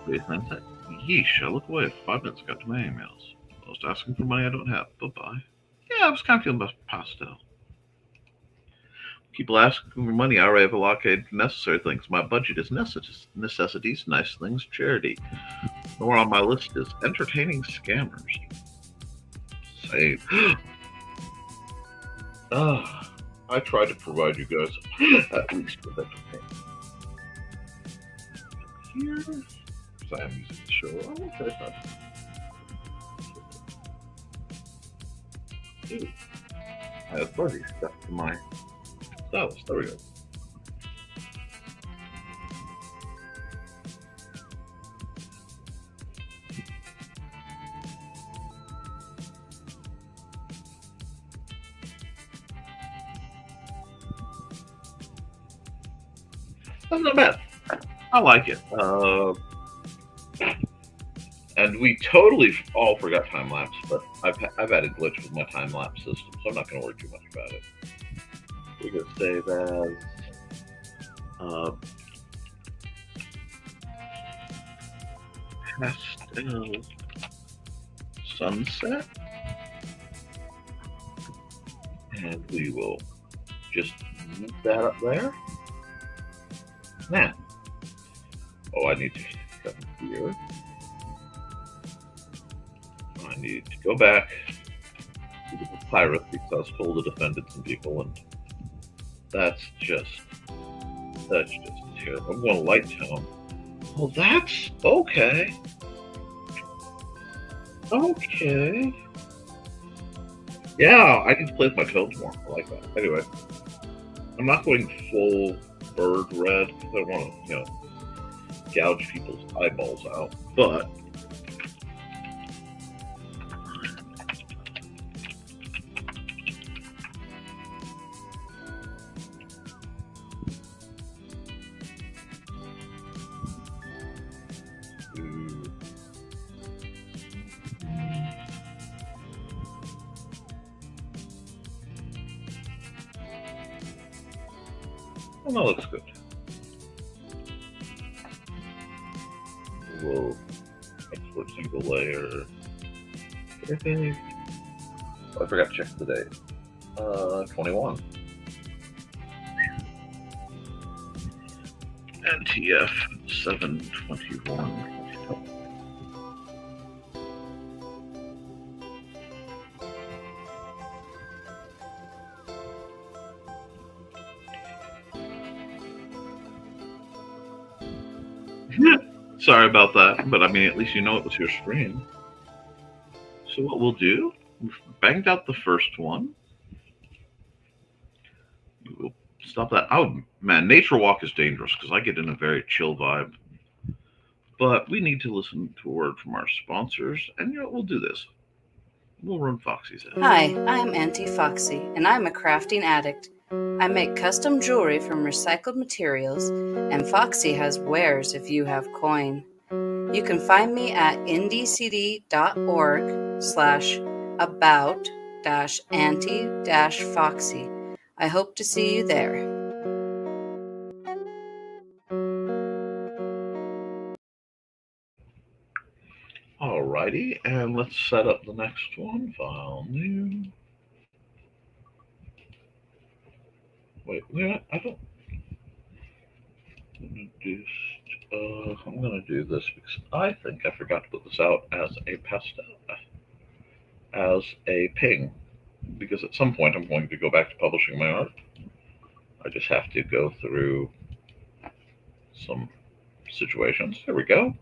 Baseman set. Yeesh, I look away. 5 minutes got to my emails. Most asking for money I don't have. Bye-bye. Yeah, I was kind of feeling about pastel. People asking for money. I already have allocated for necessary things. My budget is necessities, nice things, charity. More on my list is entertaining scammers. Save. I try to provide you guys at least with entertainment. Here, because I am using the show. Oh, okay, fine. Ooh, I have already stuck to my stylus. There we go. That's not bad. I like it. And we totally all forgot time lapse, but I've had a glitch with my time lapse system, so I'm not going to worry too much about it. We can save as pastel sunset, and we will just move that up there. Now, I need to come here. I need to go back to the pirate because I was told to defend some people, and that's just terrible. I'm going to light tone. Well, that's okay. Okay. Yeah, I need to play with my tones more. I like that. Anyway, I'm not going full bird red because I don't want to, gouge people's eyeballs out, but that looks good. We'll export single layer. Okay. Oh, I forgot to check the date. 21. NTF 7/21. Sorry about that, but I mean, at least you know it was your screen. So what we'll do, we've banged out the first one. We'll stop that. Oh man, nature walk is dangerous because I get in a very chill vibe. But we need to listen to a word from our sponsors, and you know what? We'll do this. We'll run Foxy's ad. Hi, I'm Auntie Foxy, and I'm a crafting addict. I make custom jewelry from recycled materials, and Foxy has wares if you have coin. You can find me at ndcd.org/about-auntie-foxy. I hope to see you there. Alrighty, and let's set up the next one. File new. Wait, I don't. I'm gonna do this because I think I forgot to put this out as a pastel, as a ping, because at some point I'm going to go back to publishing my art. I just have to go through some situations. There we go.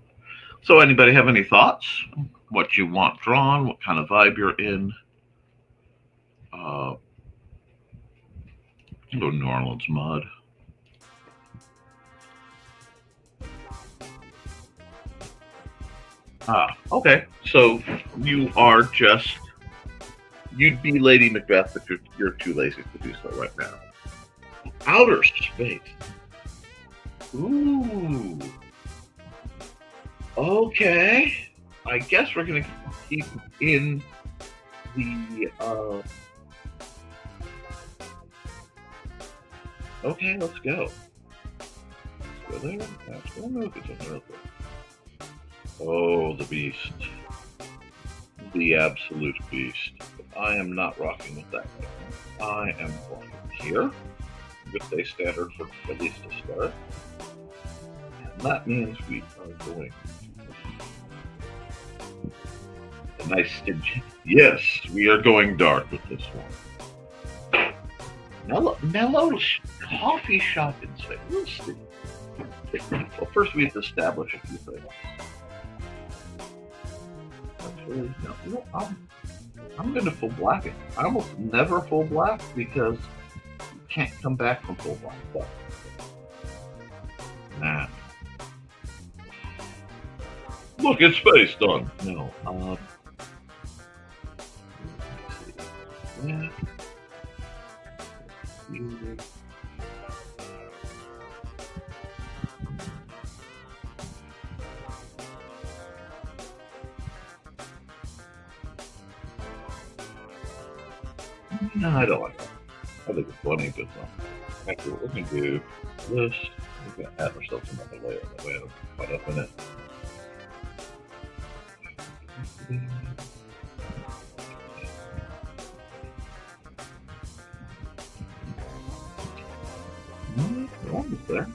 So, anybody have any thoughts? What you want drawn? What kind of vibe you're in? Go New Orleans mud. Okay. So you are just, you'd be Lady Macbeth, but you're too lazy to do so right now. Outer space. Ooh. Okay. I guess we're gonna keep in the. Okay, let's go. Let's go there. Let's go there. Let's go there. Oh, the beast. The absolute beast. I am not rocking with that right now. I am going here with a standard for at least a start. And that means we are going a nice stingy. Yes, we are going dark with this one. Mellow coffee shop in St. Louis. Well, first we have to establish a few things. Actually, no, I'm going to full black it. I almost never full black because you can't come back from full black. But, nah. Look at space done. No. Yeah. No, I don't like that. I think it's funny, but actually, what we're going to do this, we're going to add ourselves another layer. That way I don't get caught up in it. Almost there.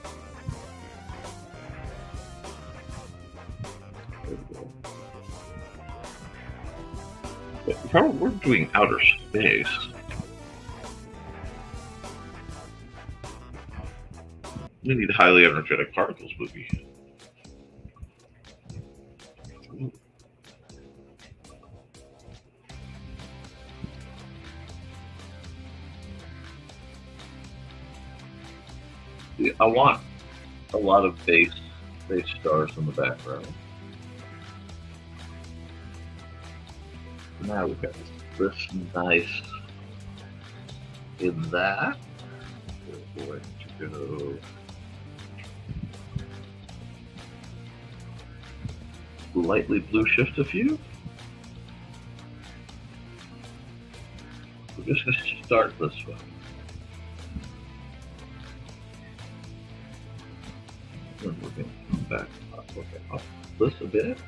There we go. But if we're doing outer space, we need highly energetic particles, movie. I want a lot of base stars in the background. Now we've got this nice in that. We're going to go lightly blue shift a few. We're just going to start this way. Then we're going to come back up, up this a bit.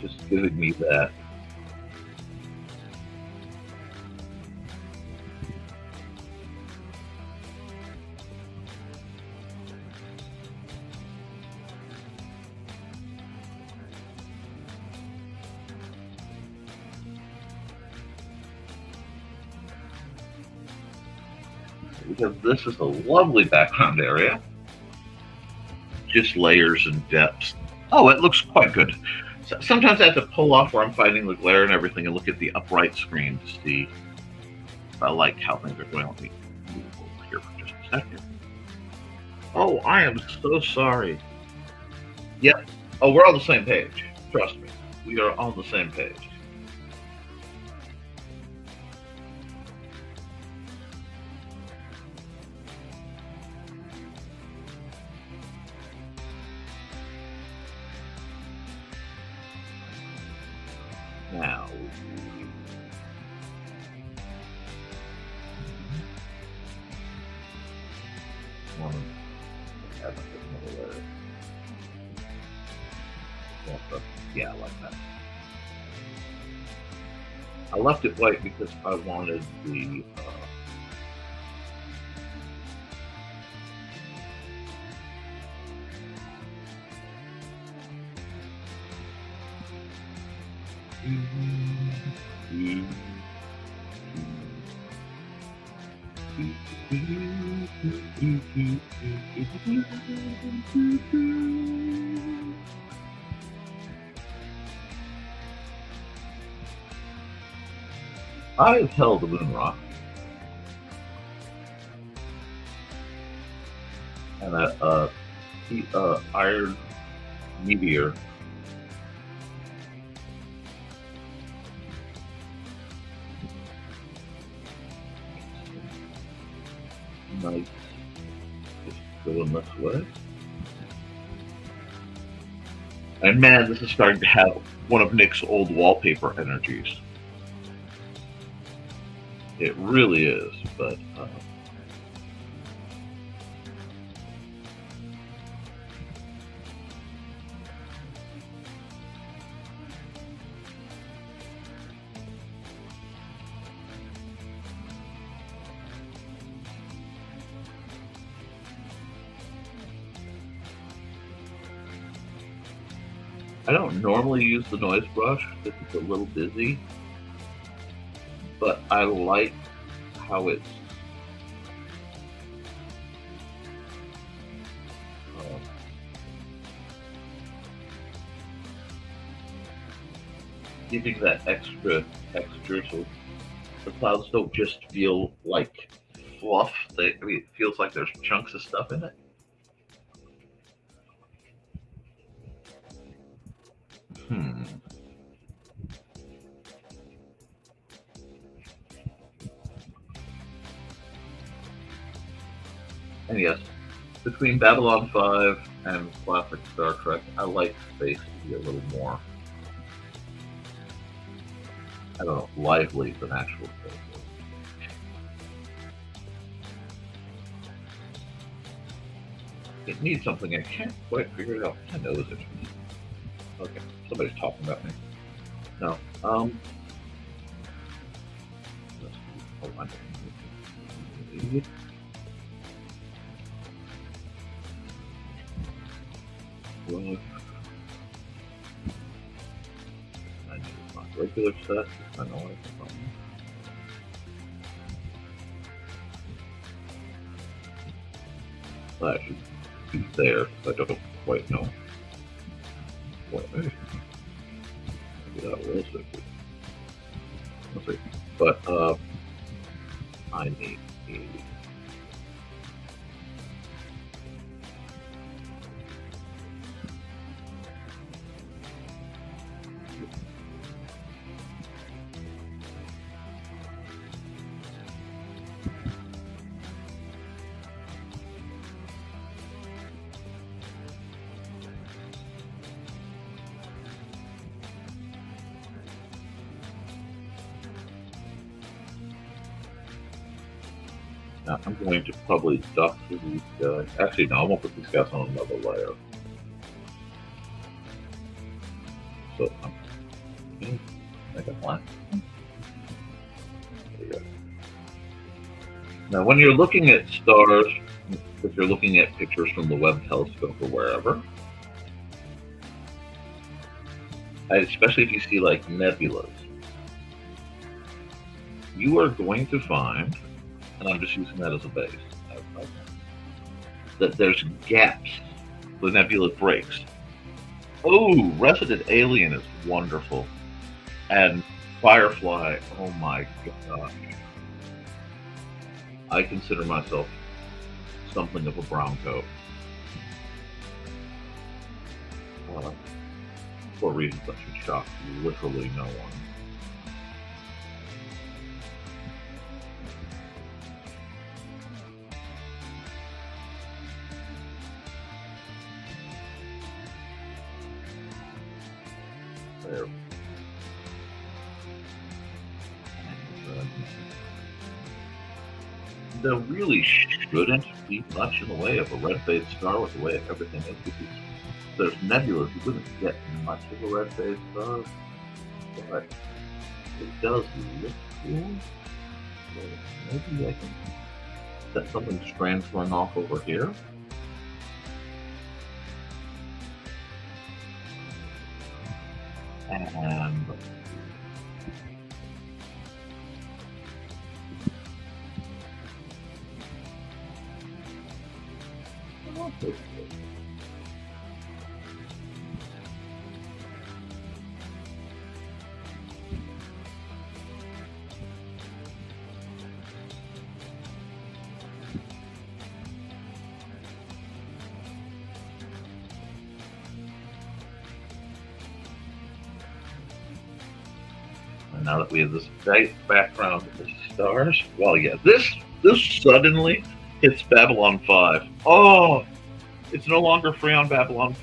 just giving me that. Because this is a lovely background area. Just layers and depths. Oh, it looks quite good. So sometimes I have to pull off where I'm fighting the glare and everything and look at the upright screen to see if I like how things are going. Let me move over here for just a second. Oh, I am so sorry. Yep. Oh, we're on the same page. Trust me. We are on the same page. Now, yeah, I like that. I left it white because I wanted the I've held the moon rock and that iron meteor. Nice. Just going this way. And man, this is starting to have one of Nick's old wallpaper energies. It really is, but I don't normally use the noise brush because it's a little busy, but I like how it's giving that extra texture so the clouds don't just feel like fluff. It feels like there's chunks of stuff in it. And yes, between Babylon 5 and classic Star Trek, I like space to be a little more, I don't know, lively than actual space. It needs something I can't quite figure it out. I know this. Okay, somebody's talking about me. No. Hold on. Well, I need my regular set. I know what it's from. Well, I should be there because I don't quite know what. Maybe that was it. Let's see. But I need a. Now, I'm going to probably duck through these guys. Actually, no, I won't put these guys on another layer. So I'm What? There you go. Now, when you're looking at stars, if you're looking at pictures from the Webb telescope or wherever, especially if you see like nebulas, you are going to find, and I'm just using that as a base, that there's gaps. The nebula breaks. Oh, Resident Alien is wonderful. And Firefly, oh my gosh. I consider myself something of a brown coat. For reasons that should shock literally no one. There. There really shouldn't be much in the way of a red-phased star with the way everything is, because there's nebulas. You wouldn't get much of a red-phased star, but it does look cool. So maybe I can set something strange going off over here. And now that we have this bright background of the stars, well, yeah, this suddenly hits Babylon 5. Oh, it's no longer free on Babylon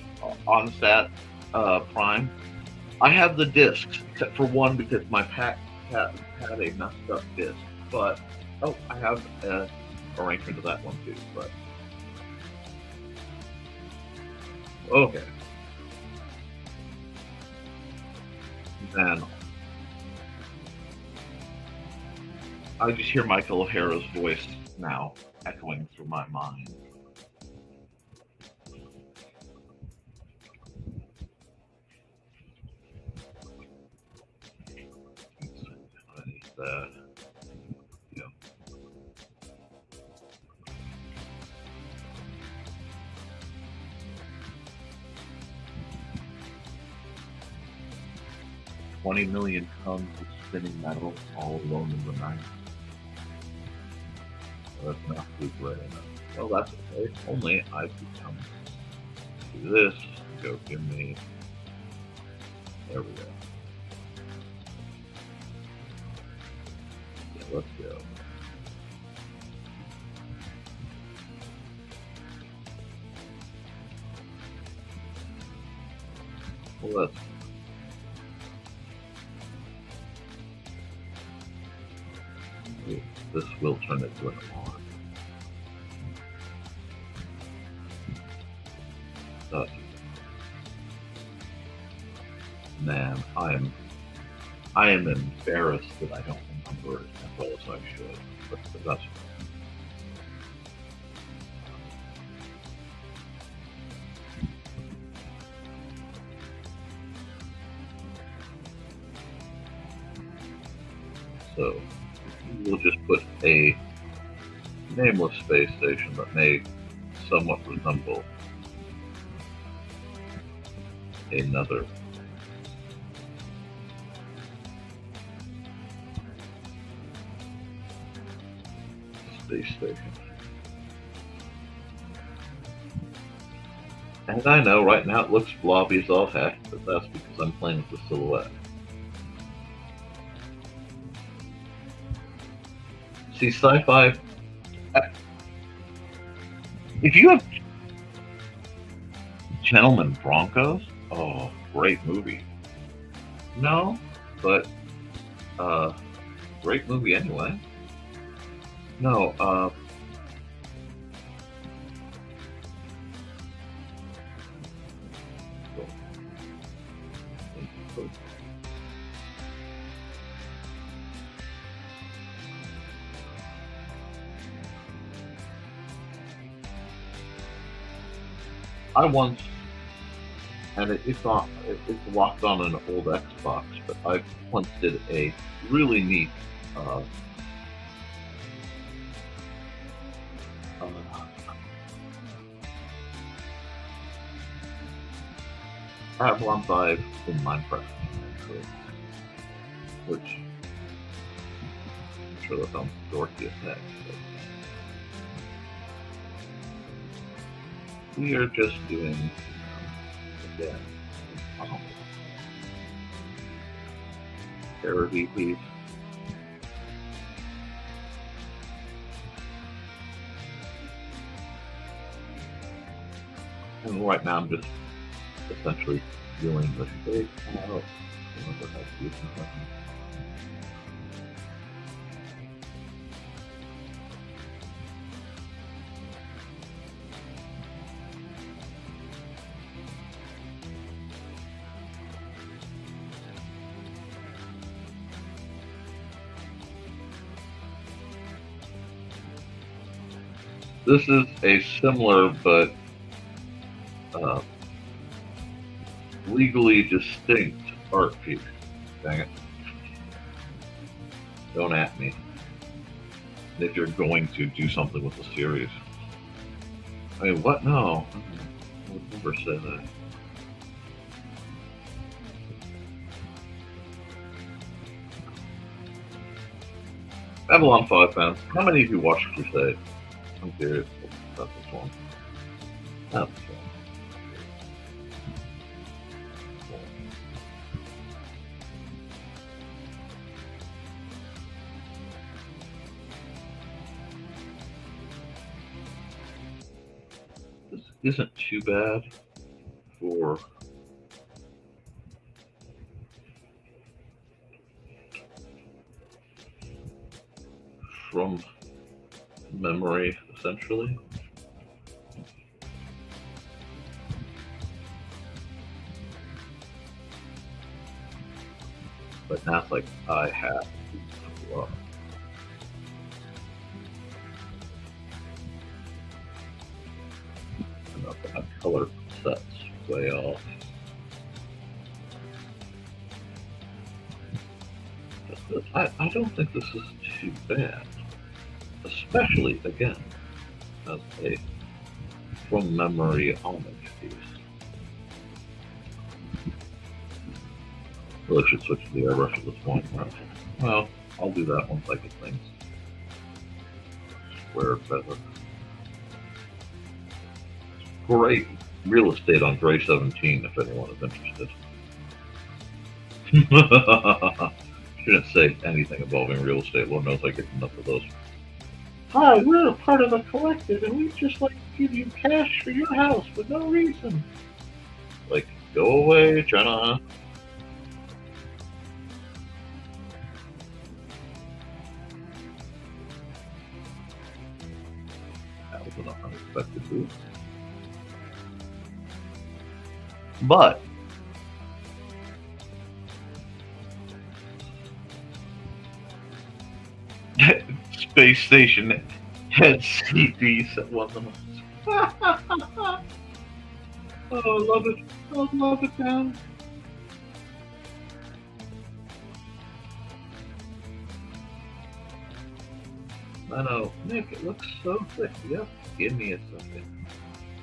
on Sat Prime. I have the discs, except for one because my pack had a messed up disc. But I have an arrangement of that one too. But okay, then I just hear Michael O'Hara's voice now echoing through my mind. That, yeah. $20 million tons of spinning metal all alone in the night. That's not too great enough. Well, that's okay. Only I could come do this. Go give me. There we go. Yeah, let's go. Well, let's. This will turn it to an R. Man, I am embarrassed that I don't remember it as well as I should. But that's so we'll just put a nameless space station that may somewhat resemble another space station. And I know right now it looks blobby as all heck, but that's because I'm playing with the silhouette. See, sci-fi. If you have Gentlemen Broncos, oh, great movie. No, but great movie anyway. No, I once, and it's locked on an old Xbox, but I once did a really neat Avalon 5 in Minecraft, actually, which I'm sure that sounds dorky as heck, but we are just doing, again, parody piece. And right now I'm just essentially dealing with fake out. This is a similar but legally distinct art piece. Dang it. Don't at me. If you're going to do something with the series. I mean, what? No. I would never say that. Avalon 5 fans, how many of you watched Crusade? I'm curious. That's this one. That's this one. This isn't too bad for from memory, essentially. But now it's like I have to love. Enough to have color sets way off. I don't think this is too bad. Especially, again, as a from memory homage piece. Really should switch to the airbrush at this point. Well, I'll do that once I get things square better. Great real estate on Gray 17 if anyone is interested. Shouldn't say anything involving real estate. Lord knows I get enough of those. Hi, we're a part of a collective and we'd just like to give you cash for your house for no reason. Like, go away, Jenna. That was an unexpected move. But Space Station had CDs at one of them. Oh, I love it. I love it, man. I know. Nick, it looks so thick. Yep. Give me a second.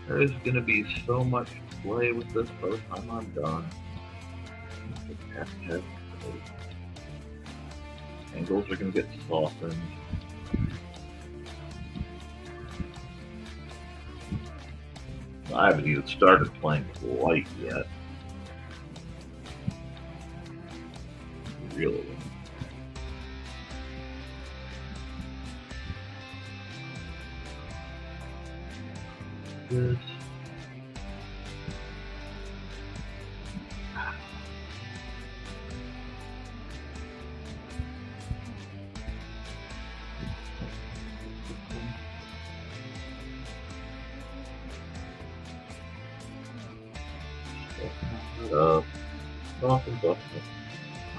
There is going to be so much play with this by the time I'm done. Angles are going to get softened. I haven't even started playing with light yet. Really. This.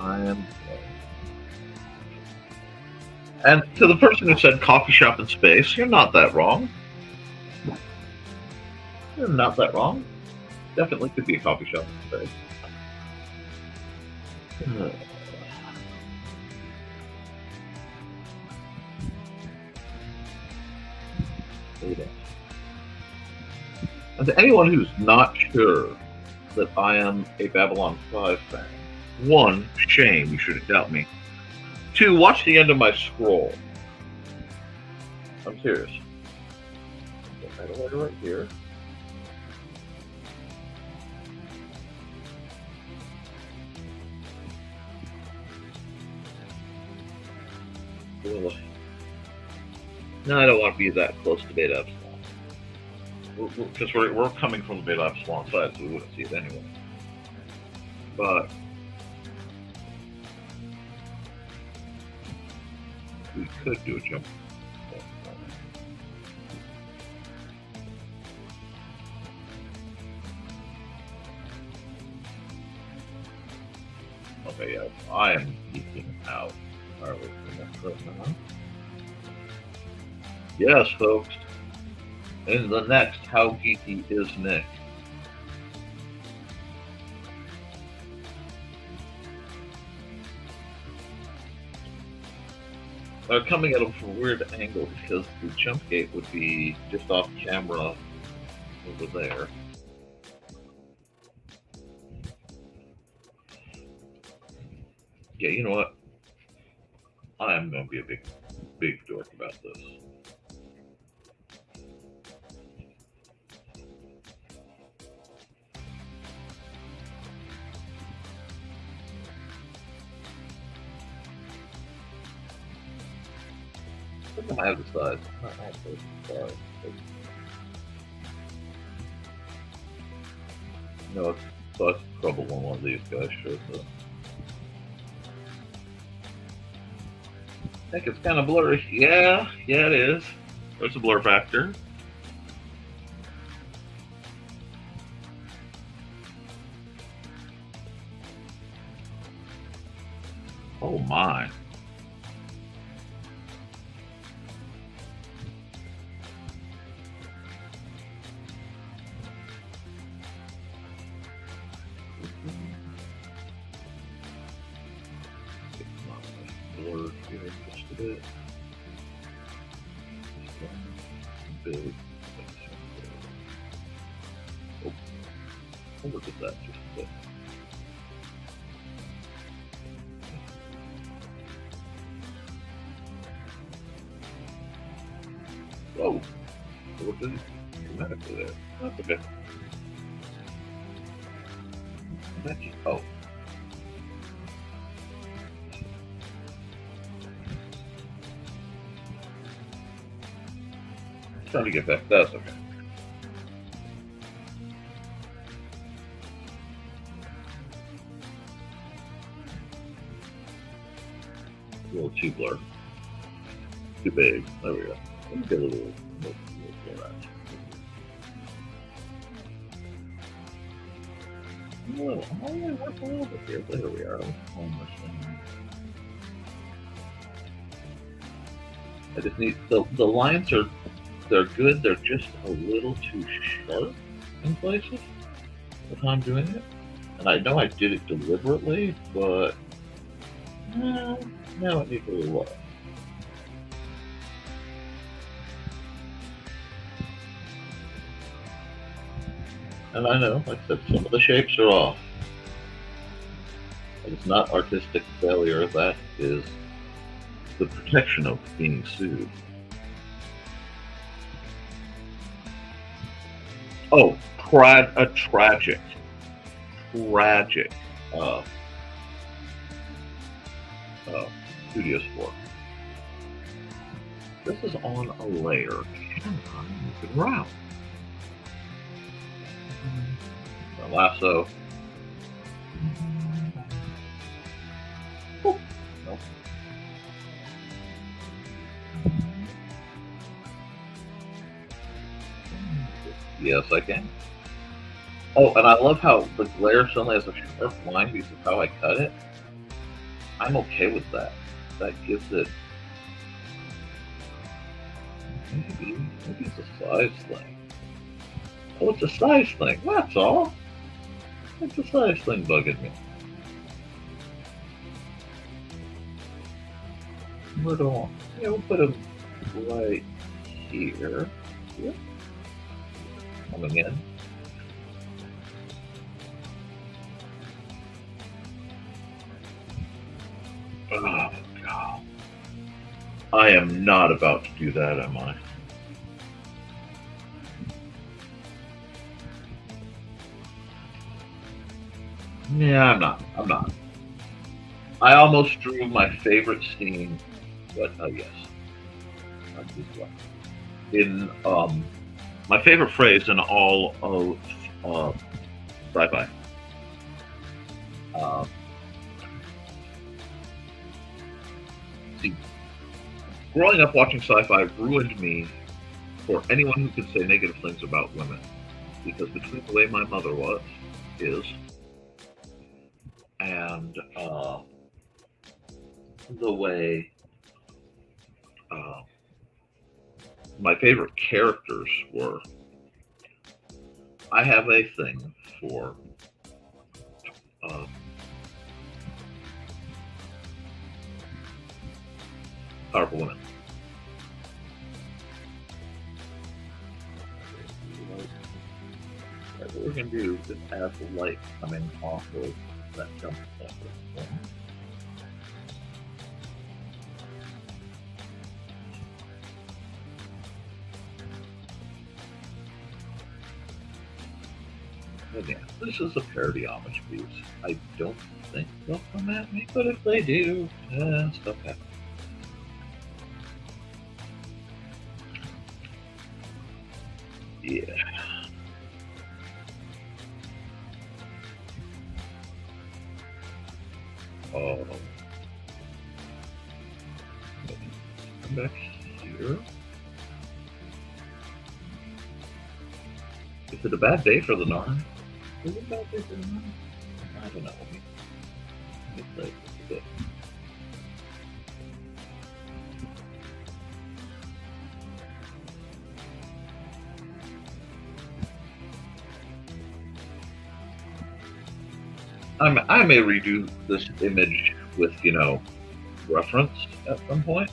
I am. And to the person who said coffee shop in space, you're not that wrong. Not that wrong. Definitely could be a coffee shop instead. And to anyone who's not sure that I am a Babylon 5 fan, 1, shame, you shouldn't doubt me. 2, watch the end of my scroll. I'm serious. Right here. No, I don't want to be that close to Beta Epsilon. Because we're coming from the Beta Epsilon side, so we wouldn't see it anyway. But we could do a jump. Okay, yeah, I am geeking out. Are we now? Yes, folks. In the next How Geeky Is Nick? They're coming at him from a weird angle because the jump gate would be just off camera over there. Yeah, you know what? I am going to be a big dork about this. I have the size. No, it's trouble when one of these guys shows up. I think it's kind of blurry. Yeah, it is. There's a blur factor. Oh my. Blur here just a bit. Big. Oh, I'll look at that just a bit. Whoa, what did dramatically there? That's okay. Oh. Trying to get back. That's okay. A little too blurred. Too big. There we go. Let me get a little more out. Oh, I'm only working a little bit here. There we are. Almost. I just need the lines are. They're good, they're just a little too sharp in places with how I'm doing it. And I know I did it deliberately, but now it needs a little less. And I know, like I said, some of the shapes are off. But it's not artistic failure, that is the protection of being sued. Oh, a tragic studio sport. This is on a layer. Can I move it around? A lasso. Oh, no. Yes, I can. Oh, and I love how the glare suddenly has a sharp line because of how I cut it. I'm okay with that. That gives it... Maybe it's a size thing. Oh, it's a size thing. That's all. It's a size thing bugging me. Little. Yeah, we'll put him right here. Yep. Coming in. Oh, God. I am not about to do that, am I? Yeah, I'm not. I'm not. I almost drew my favorite scene, but yes. In my favorite phrase in all of sci-fi. See, growing up watching sci-fi ruined me for anyone who could say negative things about women, because between the way my mother is, and the way my favorite characters were, I have a thing for powerful women. What we're going to do is have the light coming off of that jump center. Again, this is a parody homage piece. I don't think they'll come at me, but if they do, stuff happens. Yeah. Oh. Come back here. Is it a bad day for the Narn? Is it a bad day for the Narn? I don't know. It's like a bit. I may redo this image with, reference at some point.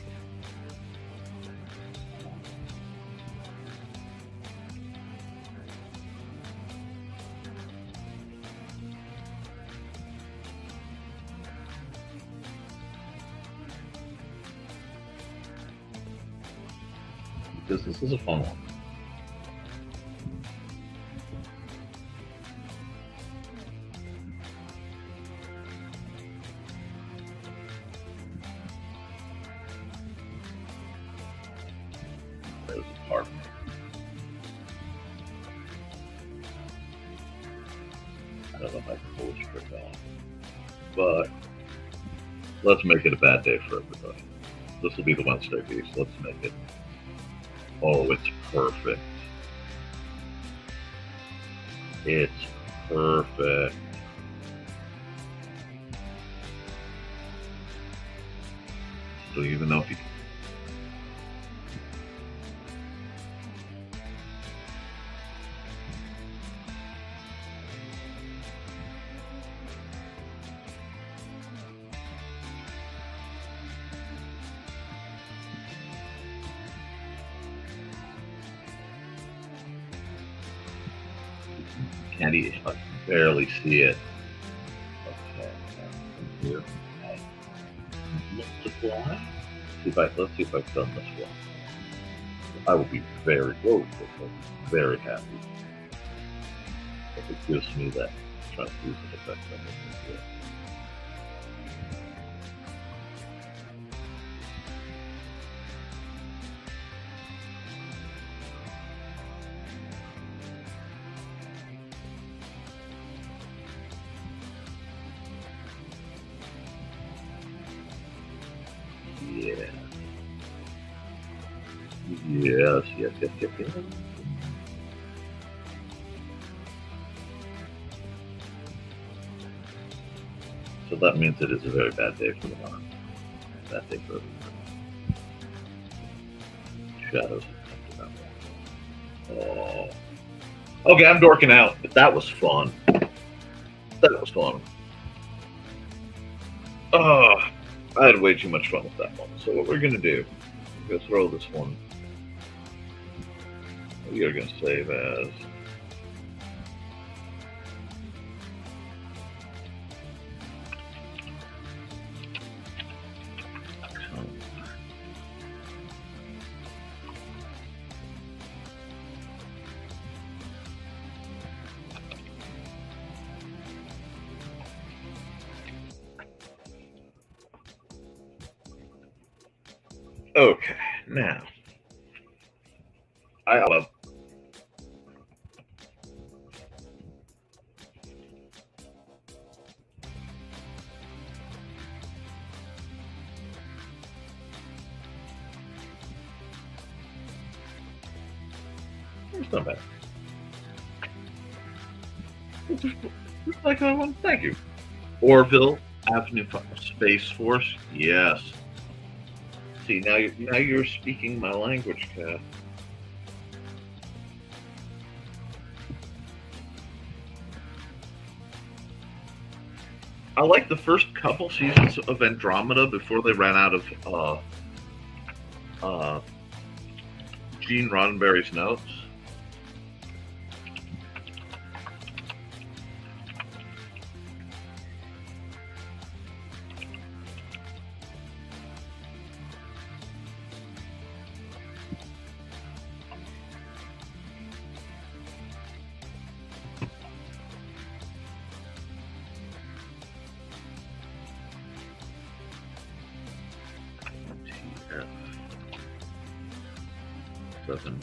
Because this is a fun one. There's a part of me. I don't know if I can pull this trick off, but let's make it a bad day for everybody. This will be the Wednesday piece. Let's make it. Oh, it's perfect. It's perfect. Don't even know if you can. Can't even, I can barely see it. Okay, from here. Okay. Multiply. Let's see if I've done this well. I will be very happy if it gives me that translucent effect I'm looking for. Yes. So that means it is a very bad day for the Narn. Bad day for everybody. Shadows have come to that one. Okay, I'm dorking out, but that was fun. That was fun. I had way too much fun with that one. So what we're gonna do, we're gonna throw this one. We are gonna save as okay. Now, I love. It's not bad. Like that one. Thank you. Orville Avenue Space Force. Yes. See, now you're speaking my language, Kat. I like the first couple seasons of Andromeda before they ran out of Gene Roddenberry's notes. Seven.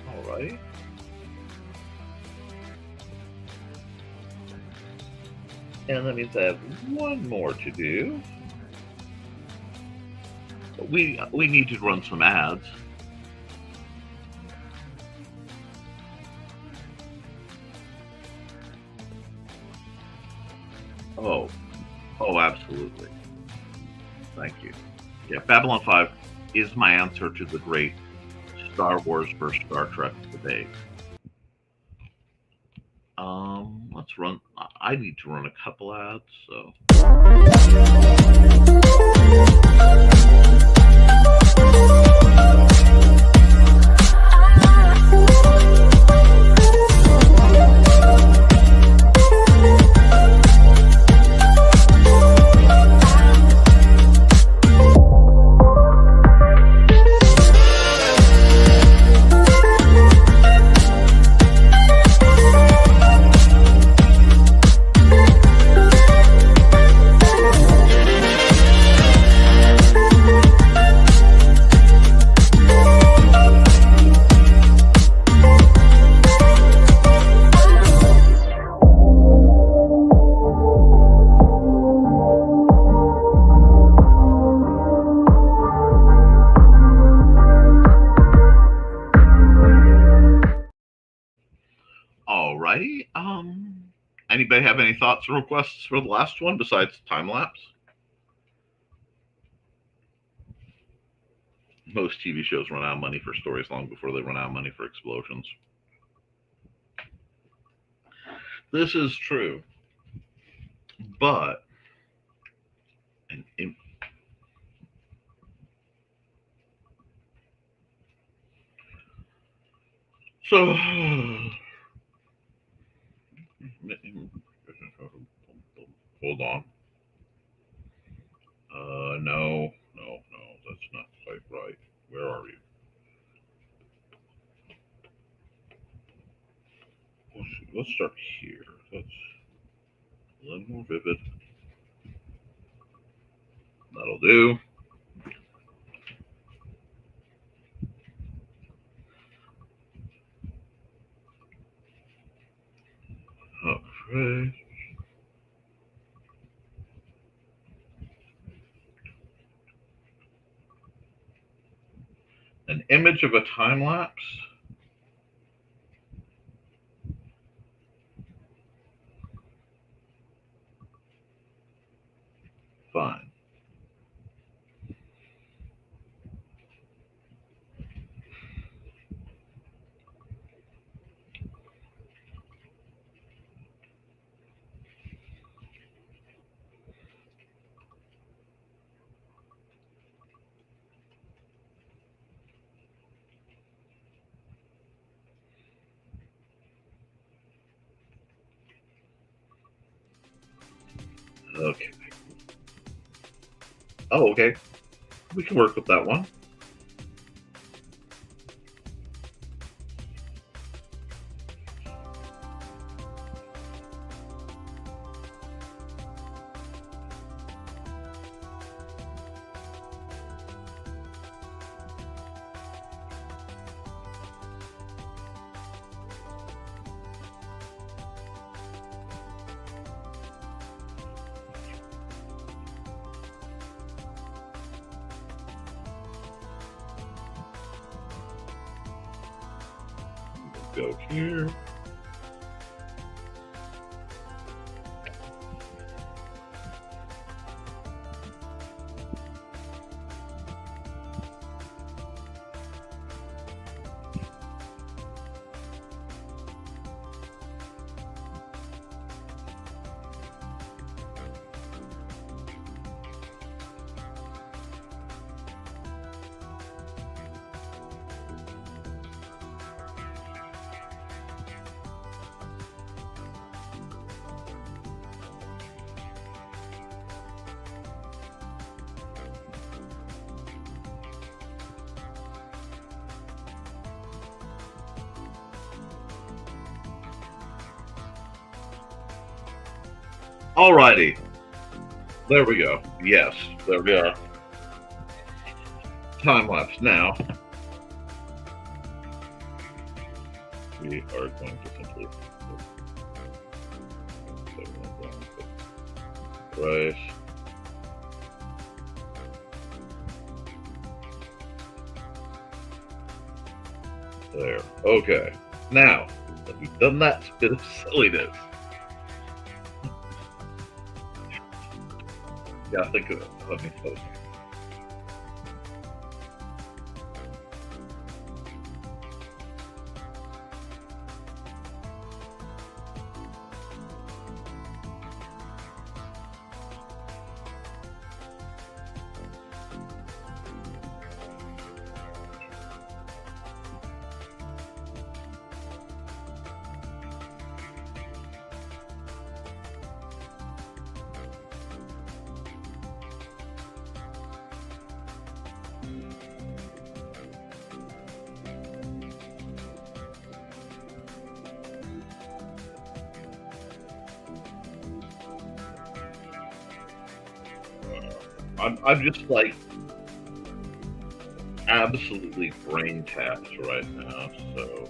All right. And that means I have one more to do. We need to run some ads. Oh, absolutely. Thank you. Yeah, Babylon 5 is my answer to the great Star Wars versus Star Trek debate. Let's run. I need to run a couple ads, so. Alrighty. Anybody have any thoughts or requests for the last one besides time lapse? Most TV shows run out of money for stories long before they run out of money for explosions. This is true, but so hold on. No, that's not quite right. Where are you? Let's start here. That's a little more vivid. That'll do. Okay. An image of a time lapse. Fine. Okay. Oh, okay. We can work with that one. Go here. Alrighty. There we go. Yes, there we are. Time lapse now. We are going to simply right. There. Okay. Now that we've done that bit of silliness. Yeah, think of it. Let me close. I'm just like absolutely brain tapped right now, so.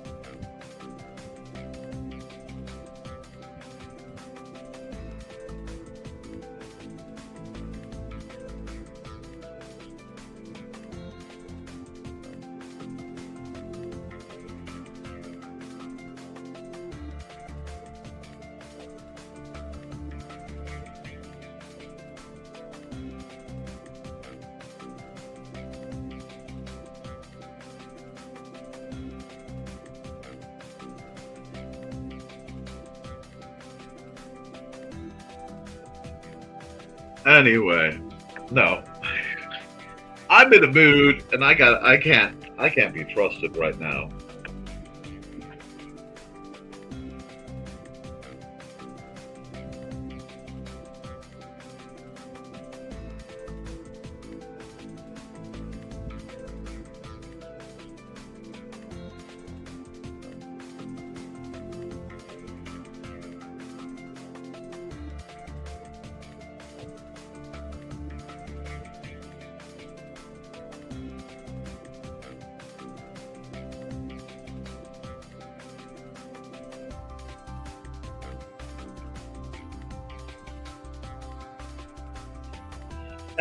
Anyway, no. I'm in a mood, and I can't be trusted right now.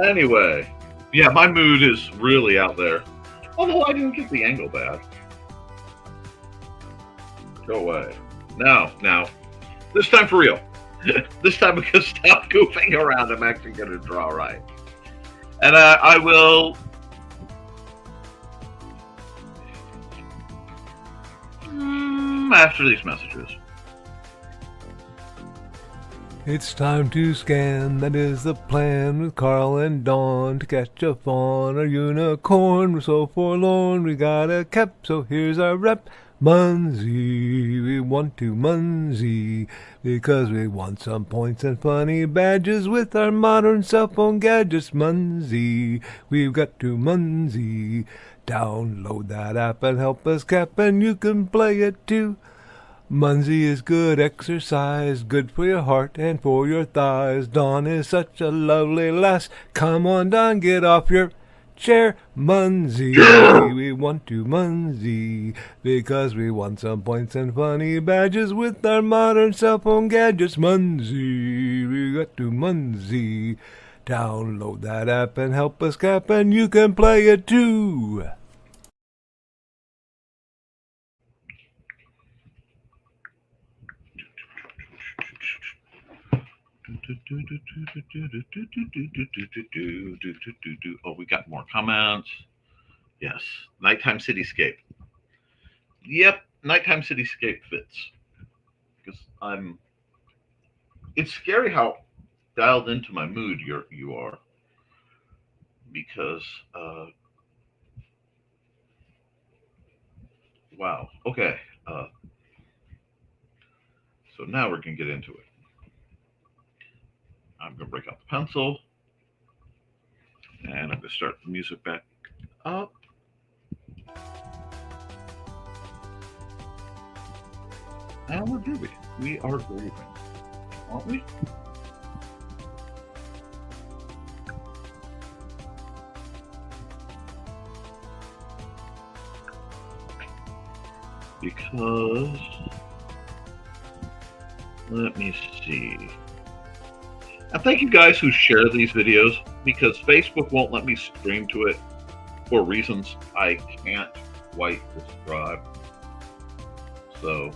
Anyway, yeah, my mood is really out there. Although I didn't get the angle bad. Go away. Now. This time for real. This time we can stop goofing around. I'm actually going to draw right. And I will... after these messages. It's time to scan, that is the plan, with Carl and Dawn to catch a fawn or unicorn. We're so forlorn, we got a cap, so here's our rep. Munsey, we want to Munsey, because we want some points and funny badges with our modern cell phone gadgets. Munsey, we've got to Munsey. Download that app and help us cap, and you can play it too. Munsey is good exercise, good for your heart and for your thighs. Dawn is such a lovely lass. Come on, Dawn, get off your chair. Munsey, we want to Munsey, because we want some points and funny badges with our modern cell phone gadgets. Munsey, we got to Munsey. Download that app and help us cap, and you can play it too. Oh, we got more comments. Yes, nighttime cityscape. Yep, nighttime cityscape fits. Because it's scary how dialed into my mood you are. Because wow. Okay. So now we're gonna get into it. I'm gonna break out the pencil, and I'm gonna start the music back up. And we're grooving. We are grooving, aren't we? Because let me see. And thank you guys who share these videos, because Facebook won't let me stream to it for reasons I can't quite describe. So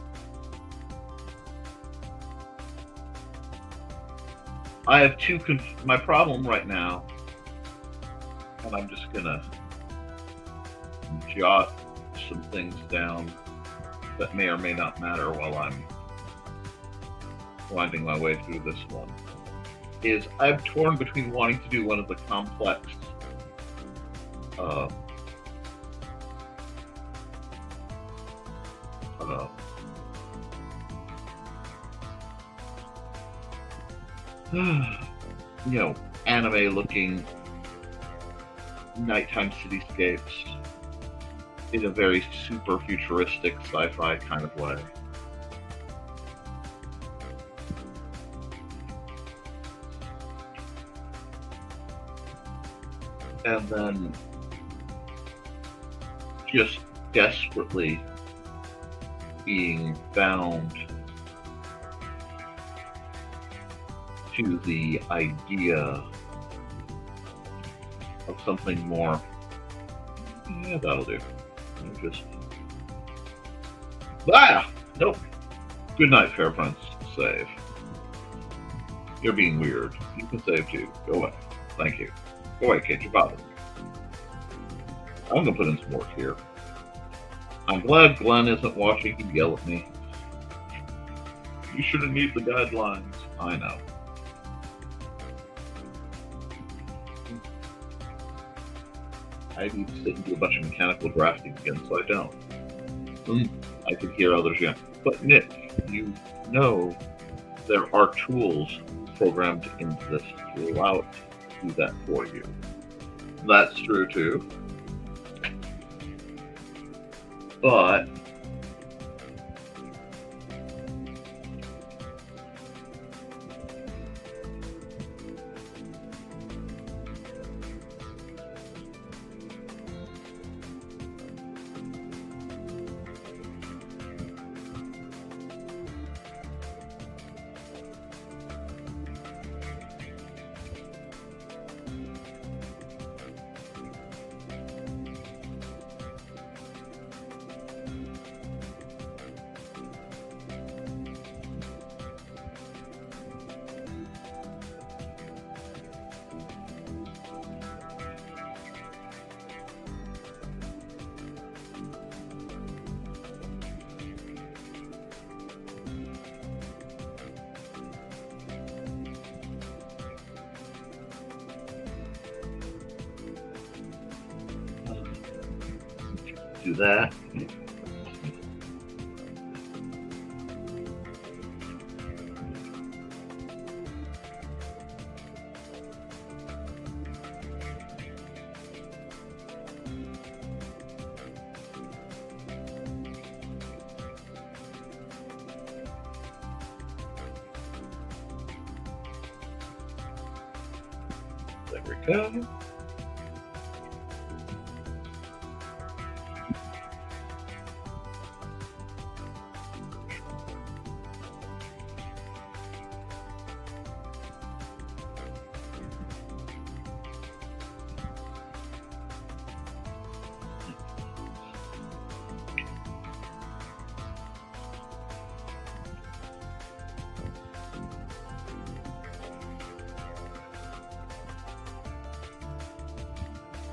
I have my problem right now, and I'm just gonna jot some things down that may or may not matter while I'm winding my way through this one. Is I'm torn between wanting to do one of the complex anime looking nighttime cityscapes in a very super futuristic sci-fi kind of way. And then just desperately being bound to the idea of something more. Yeah, that'll do. Nope. Good night, fair friends. Save. You're being weird. You can save too. Go away. Thank you. Go away, kid. You're bothering me. I'm gonna put in some work here. I'm glad Glenn isn't watching. He'd yell at me. You shouldn't need the guidelines. I know. I need to sit and do a bunch of mechanical drafting again, so I don't. I could hear others yet. But Nick, you know there are tools programmed into this to allow it to do that for you. That's true too. But do that. There we go.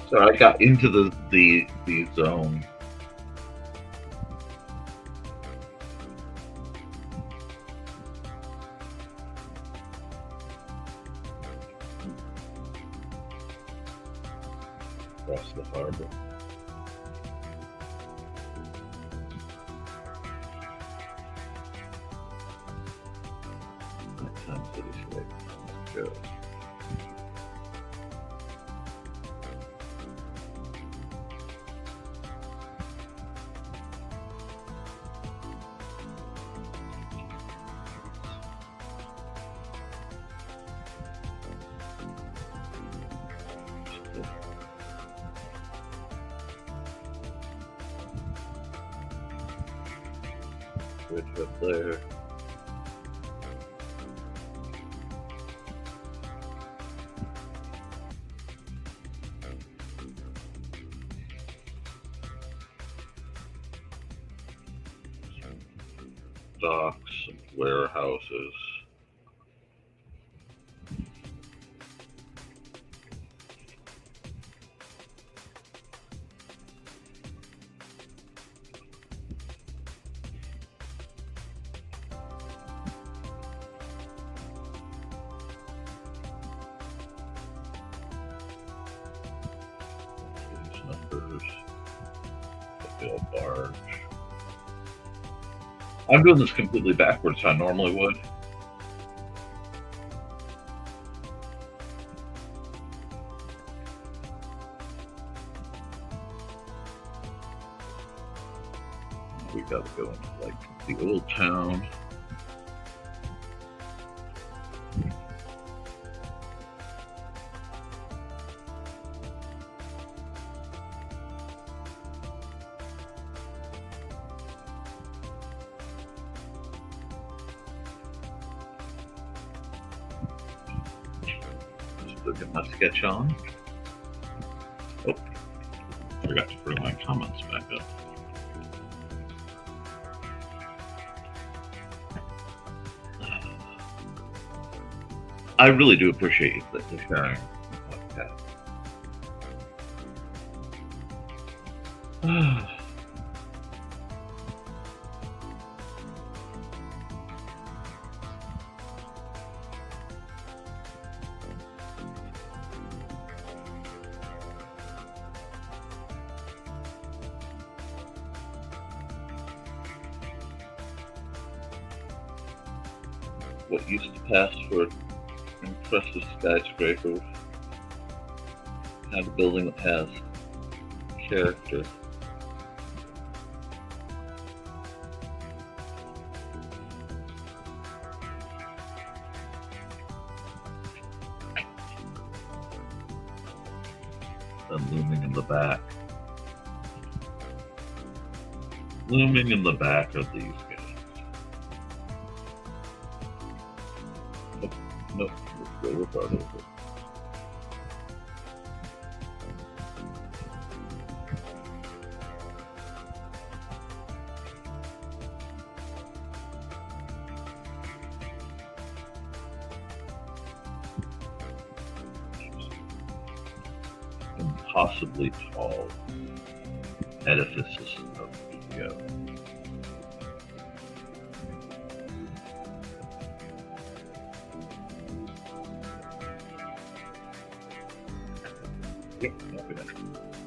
So I got into the zone. Across the harbor. Nighttime cityscape. Let's go. Bridge up there. Docks, warehouses. These numbers. The Bill Barge. I'm doing this completely backwards how I normally would. We gotta go into like the old town. Still get my sketch on. Oh, forgot to bring my comments back up. I really do appreciate the sharing the podcast. What used to pass for impressive skyscrapers, kind of building that has character. And looming in the back. Looming in the back of these guys. Nope, let's go regardless. Impossibly tall edifices of ego. Yep, not gonna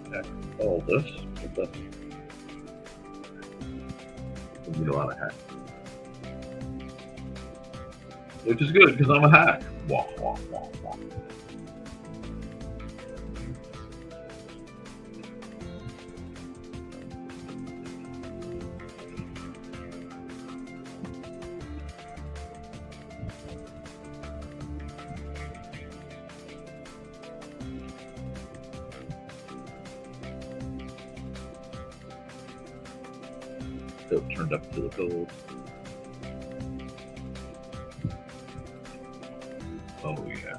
attack all this, but that's gonna be a lot of hacks. Which is good because I'm a hack. Wah, wah, wah, wah. telescope turned up to the gold. Oh, yeah.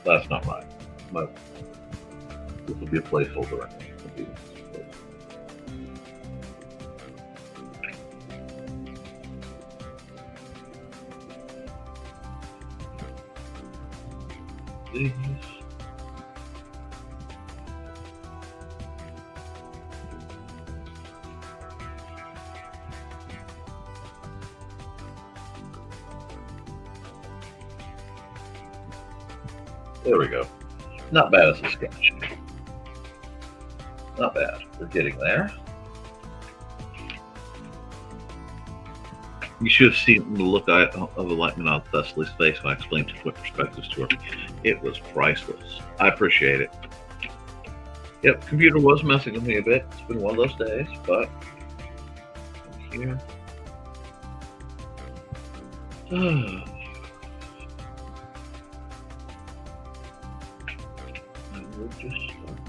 That's not mine. This will be a placeholder. These. There we go. Not bad as a sketch. Not bad. We're getting there. You should have seen the look of enlightenment on Thessaly's face when I explained twin perspectives to her. It was priceless. I appreciate it. Yep, computer was messing with me a bit. It's been one of those days, but I'm here. I will just start.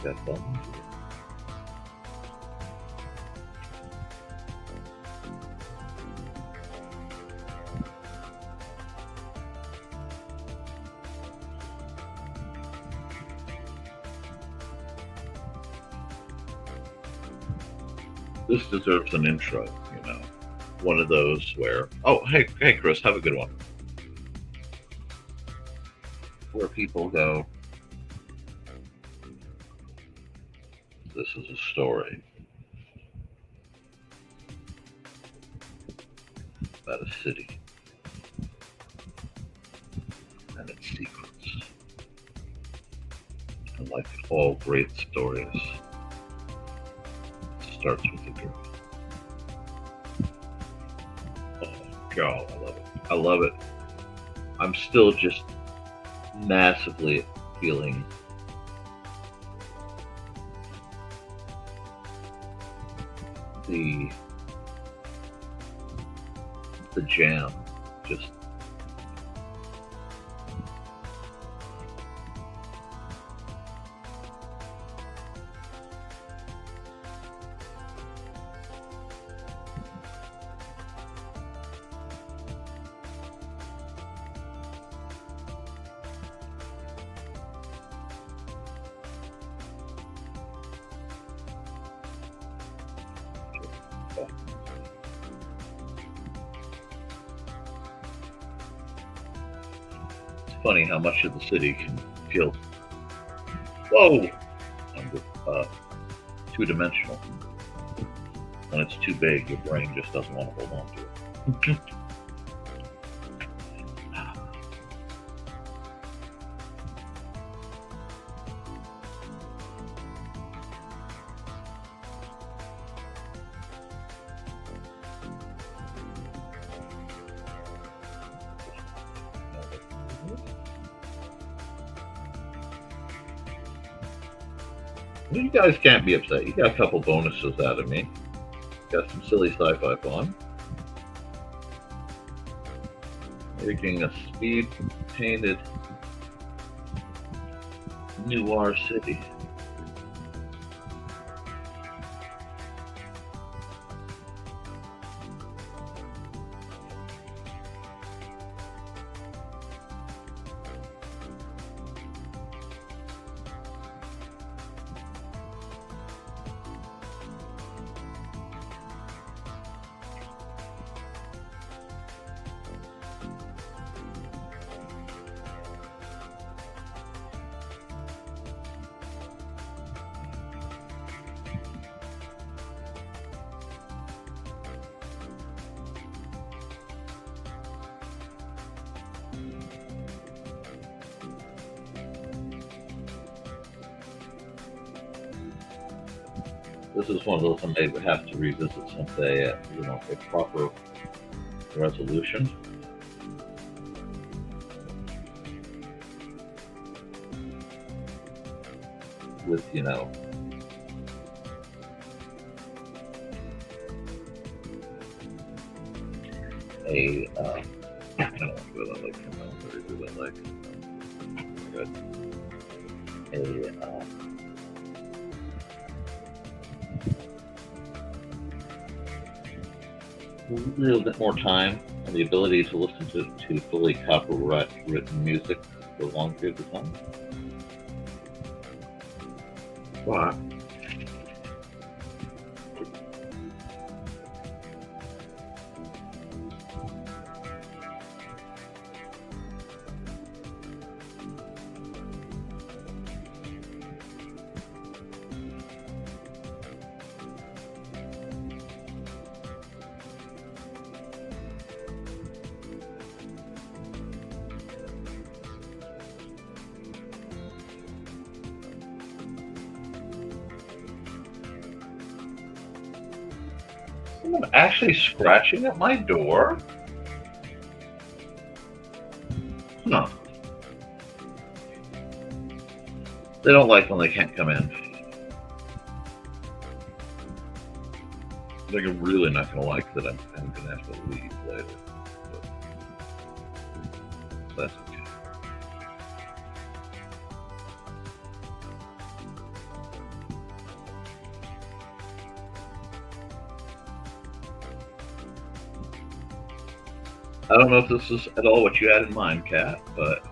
Got buttons. This deserves an intro, you know. One of those where, oh, hey, Chris, have a good one. Where people go, this is a story about a city and its secrets. And like all great stories, it starts with a girl. Oh, God, I love it. I love it. I'm still just massively feeling the jam, just funny how much of the city can feel, whoa, two-dimensional. When it's too big, your brain just doesn't want to hold on to it. You guys can't be upset. You got a couple bonuses out of me. Got some silly sci-fi fun. Making a speed-painted noir city. This is one of those I may have to revisit someday at, a proper resolution. With, a, I don't know what I like, I really like, good, a little bit more time and the ability to listen to fully copyright written music for a long period of time. Wow. Someone actually scratching at my door? Huh. They don't like when they can't come in. They're really not going to like that I'm going to have to leave later. But that's okay. I don't know if this is at all what you had in mind, Kat, but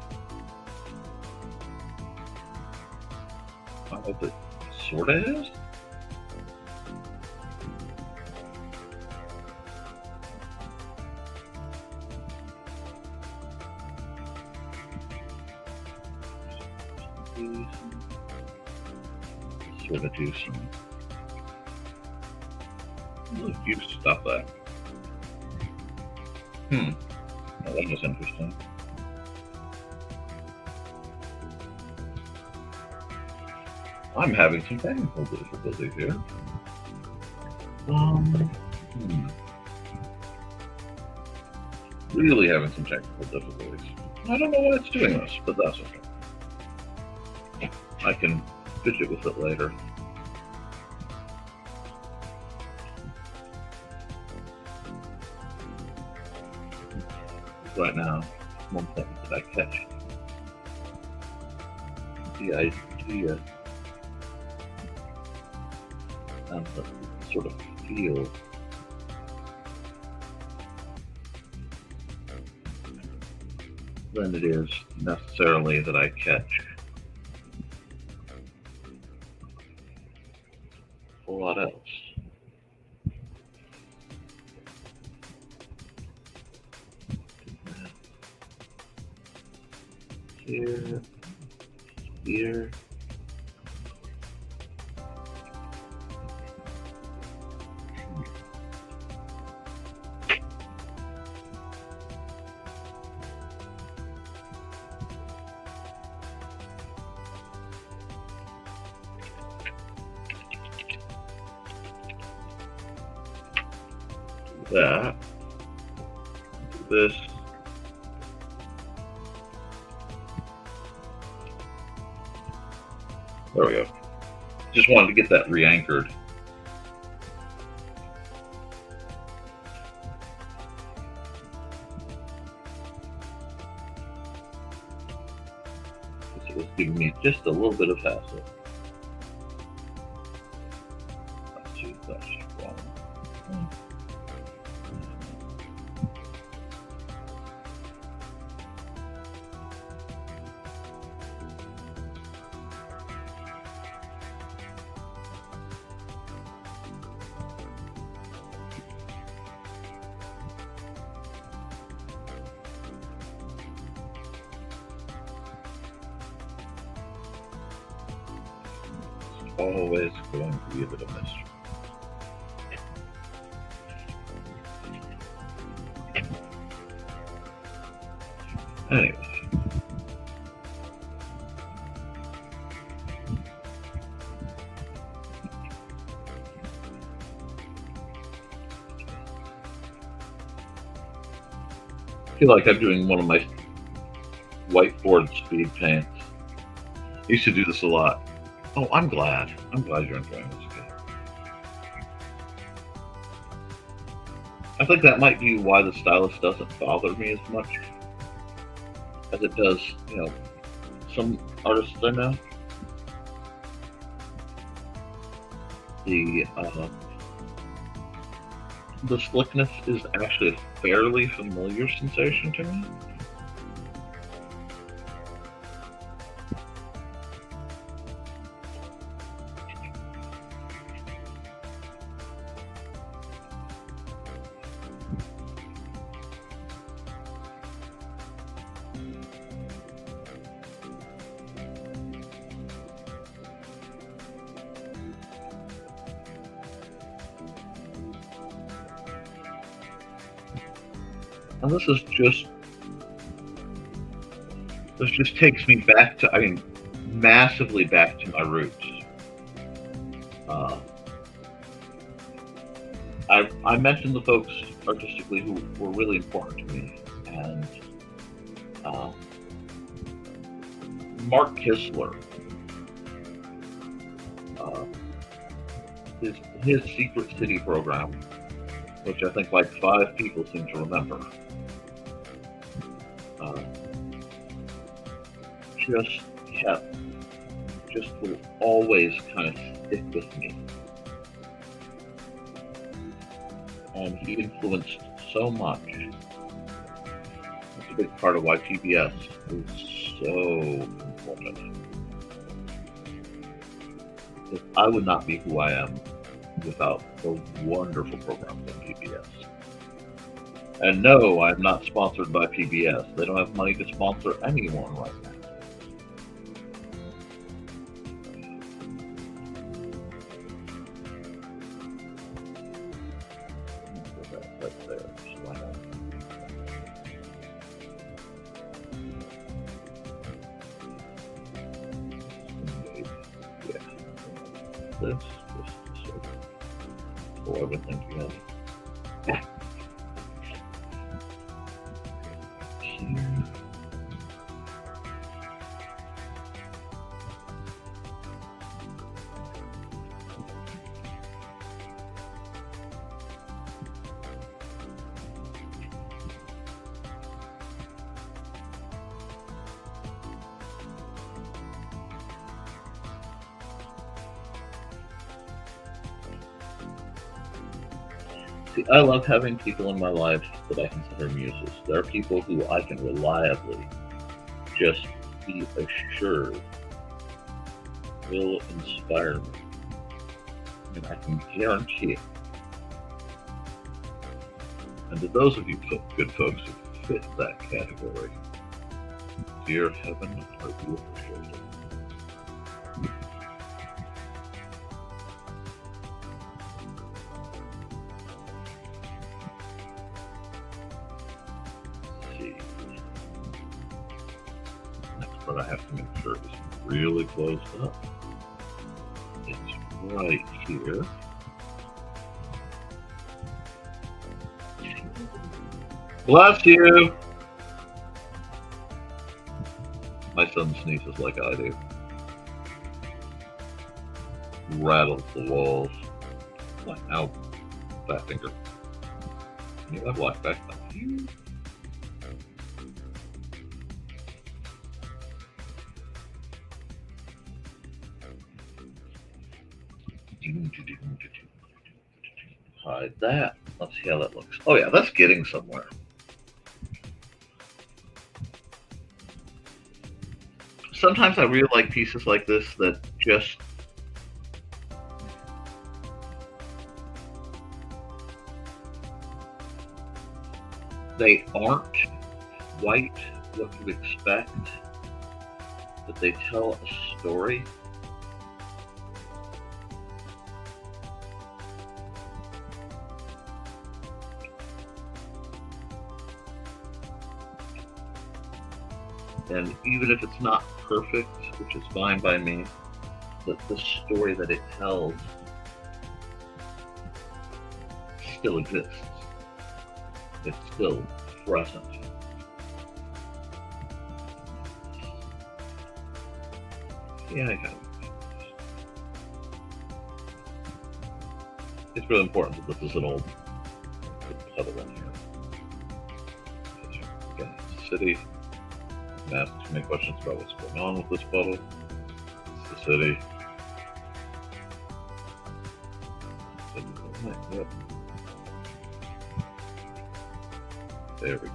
I hope it sort of is. Sort of do some. Look, you stop that. Well, that was interesting. I'm having some technical difficulties here. Really having some technical difficulties. I don't know why it's doing this, but that's okay. I can fidget with it later. Right now, one thing that I catch the idea and the sort of feel than it is necessarily that I catch a lot else. Here. That. This. There we go. Just wanted to get that re-anchored. It was giving me just a little bit of hassle. Let's see if that's wrong. Always going to be a bit of mystery. Anyway. feel like I'm doing one of my whiteboard speed paints. I used to do this a lot. Oh, I'm glad. I'm glad you're enjoying this again. I think that might be why the stylus doesn't bother me as much as it does, some artists I know. The slickness is actually a fairly familiar sensation to me. And this just takes me back to, massively back to my roots. I mentioned the folks artistically who were really important to me, and Mark Kistler, his Secret City program, which I think like 5 people seem to remember, just will always kind of stick with me. And he influenced so much. That's a big part of why PBS is so important. I would not be who I am without the wonderful programs on PBS. And no, I'm not sponsored by PBS. They don't have money to sponsor anyone right now. Right there, just why not? Yeah. This, just sort of pull everything together. See, I love having people in my life that I consider muses. There are people who I can reliably just be assured will inspire me. And I can guarantee it. And to those of you good folks who fit that category, dear heaven, are you appreciated? But I have to make sure it's really closed up. It's right here. Bless you! My son sneezes like I do. Rattles the walls. Like, ow, fat finger. You have black back now. Hide that. Let's see how that looks. Oh yeah, that's getting somewhere. Sometimes I really like pieces like this that just they aren't quite what you expect, but they tell a story. And even if it's not perfect, which is fine by me, the story that it tells still exists. It's still present. Yeah, I got it. It's really important that this is an old puddle in here. Again, city. I'm asked too many questions about what's going on with this puddle. It's the city. Yep. There we go.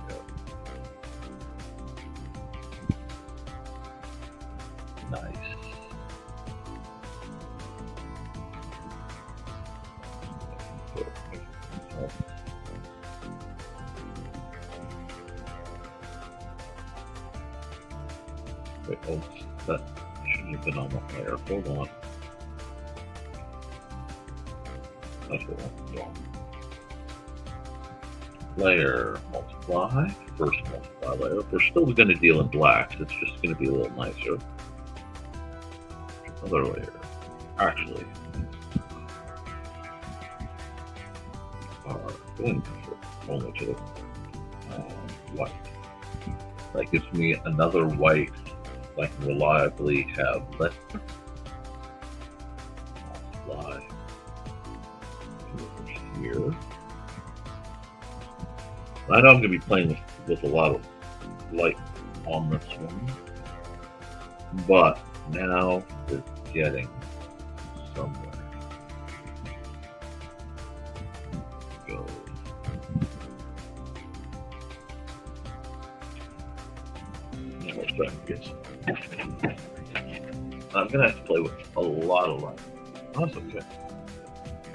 Nice. Wait, oh, that shouldn't have been on the layer. Hold on. That's what I'm doing. Layer, multiply. First multiply layer. We're still going to deal in blacks. It's just going to be a little nicer. Another layer. Actually, are going to fit only to the white. That gives me another white I can reliably have left. Multiply here. I know I'm going to be playing with a lot of light on this one, but now we're getting somewhere. Go. Now we're starting to get some. I'm going to have to play with a lot of light. That's okay.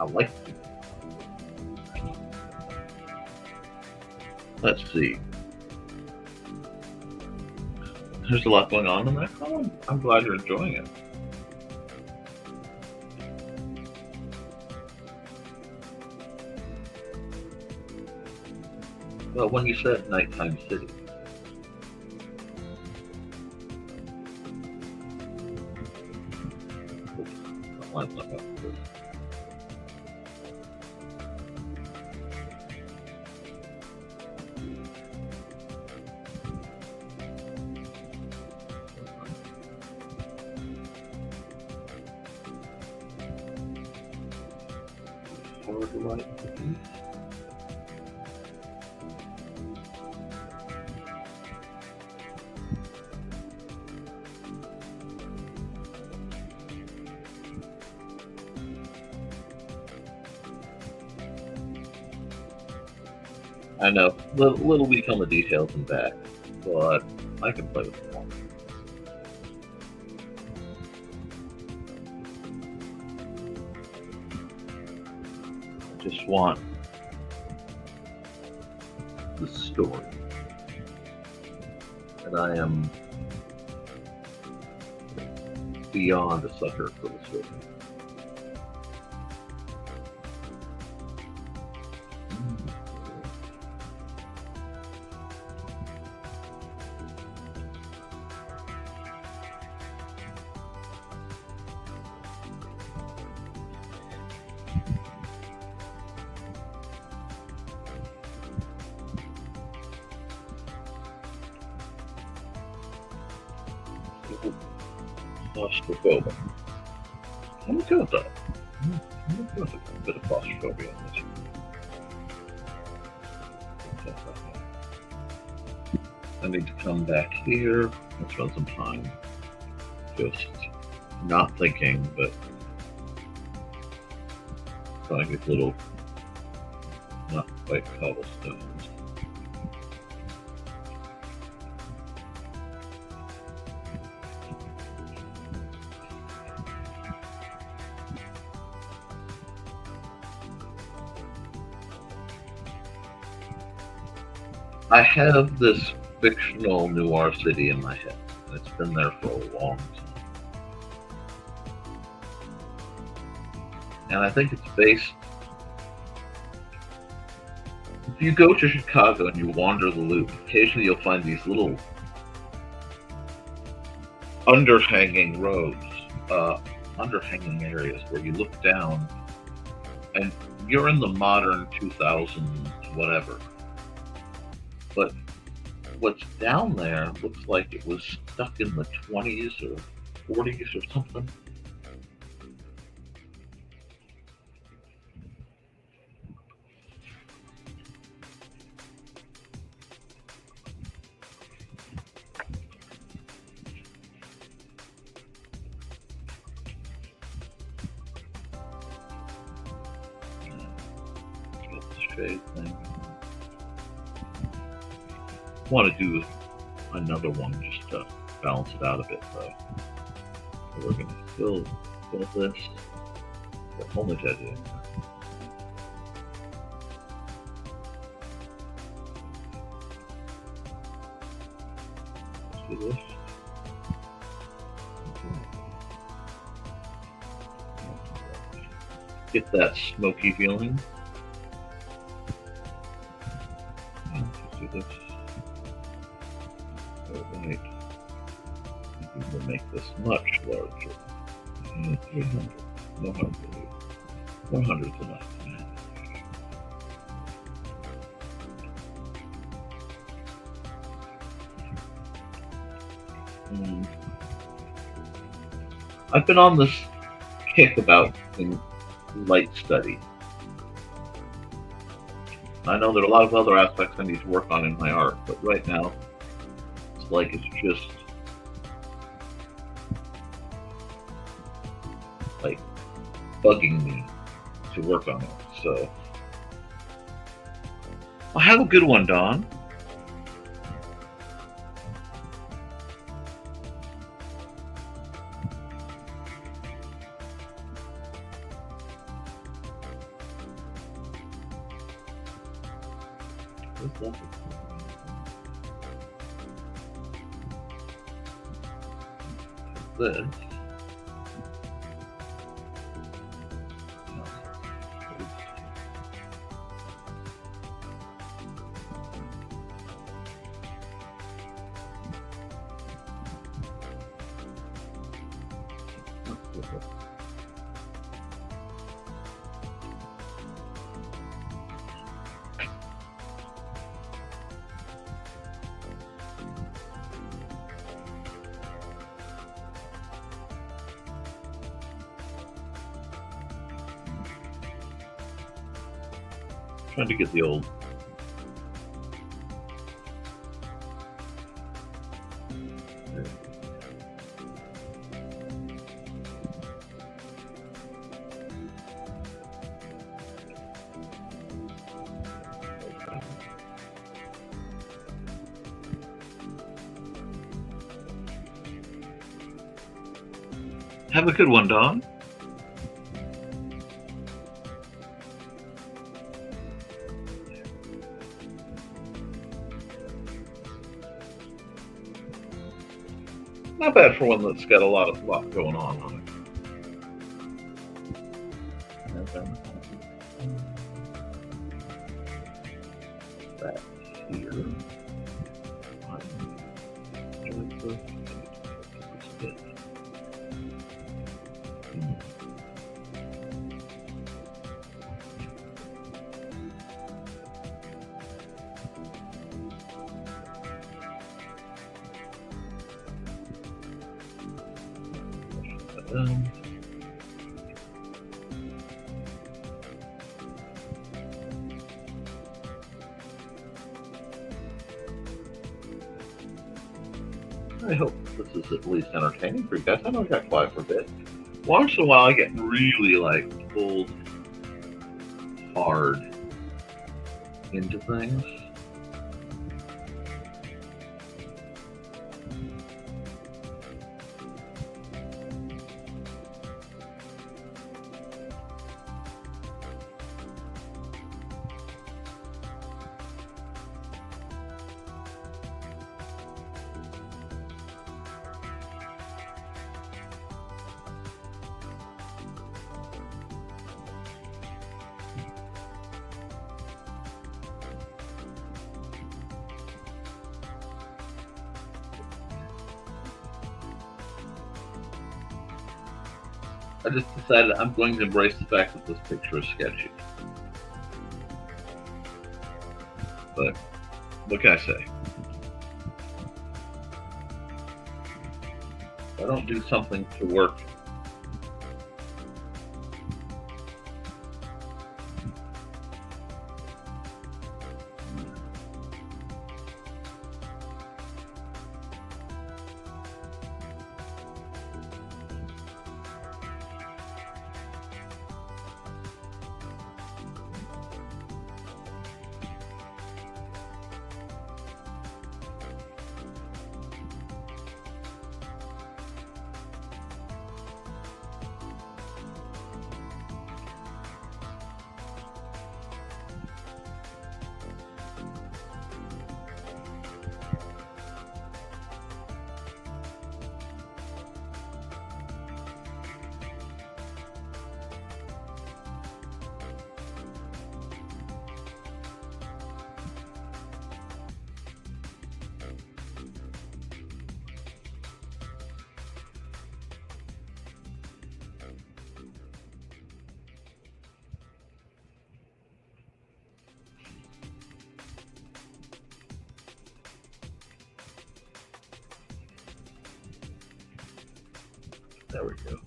I like it. Let's see. There's a lot going on in that column. I'm glad you're enjoying it. Well, when you said nighttime city, that line's not that good. I know, little weak on the details and back, but I can play with them all. I just want the story. And I am beyond a sucker for the story. Claustrophobic. I'm okay with that. I'm okay with a bit of claustrophobia in this. I need to come back here and spend some time just not thinking, but trying to get little, not quite cobblestones. I have this fictional noir city in my head, and it's been there for a long time. And I think it's based... If you go to Chicago and you wander the Loop, occasionally you'll find these little underhanging roads, underhanging areas where you look down, and you're in the modern 2000s, whatever. But what's down there looks like it was stuck in the 20s or 40s or something. Got the shade thing. Want to do another one just to balance it out a bit, though. So we're going to fill this. What only did I do? Let's do this. Get that smoky feeling. Let's do this. Alright. We will make this much larger. 300. No 100. 400's enough. I've been on this kick about in light study. I know there are a lot of other aspects I need to work on in my art, but right now it's like it's just like bugging me to work on it. So well, have a good one, Don. This. Trying to get the old have a good one, Don. Not bad for one that's got a lot going on it. That here. I hope this is at least entertaining for you guys. I know I got quiet for a bit. Once in a while I get really like pulled hard into things. I just decided I'm going to embrace the fact that this picture is sketchy. But what can I say? I don't do something to work. There we go.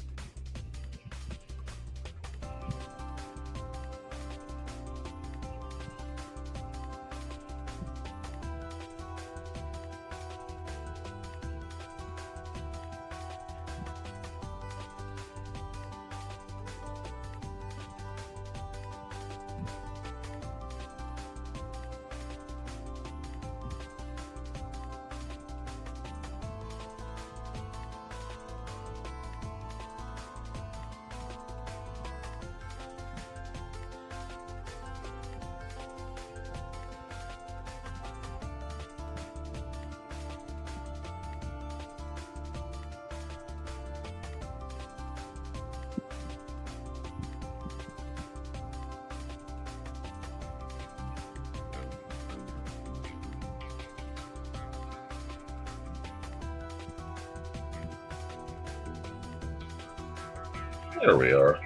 There we are.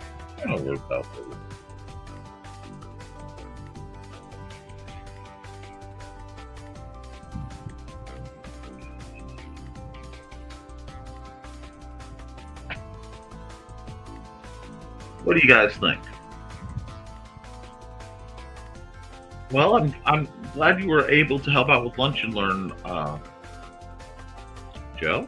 Oh, we're about there. What do you guys think? Well, I'm glad you were able to help out with lunch and learn, Joe.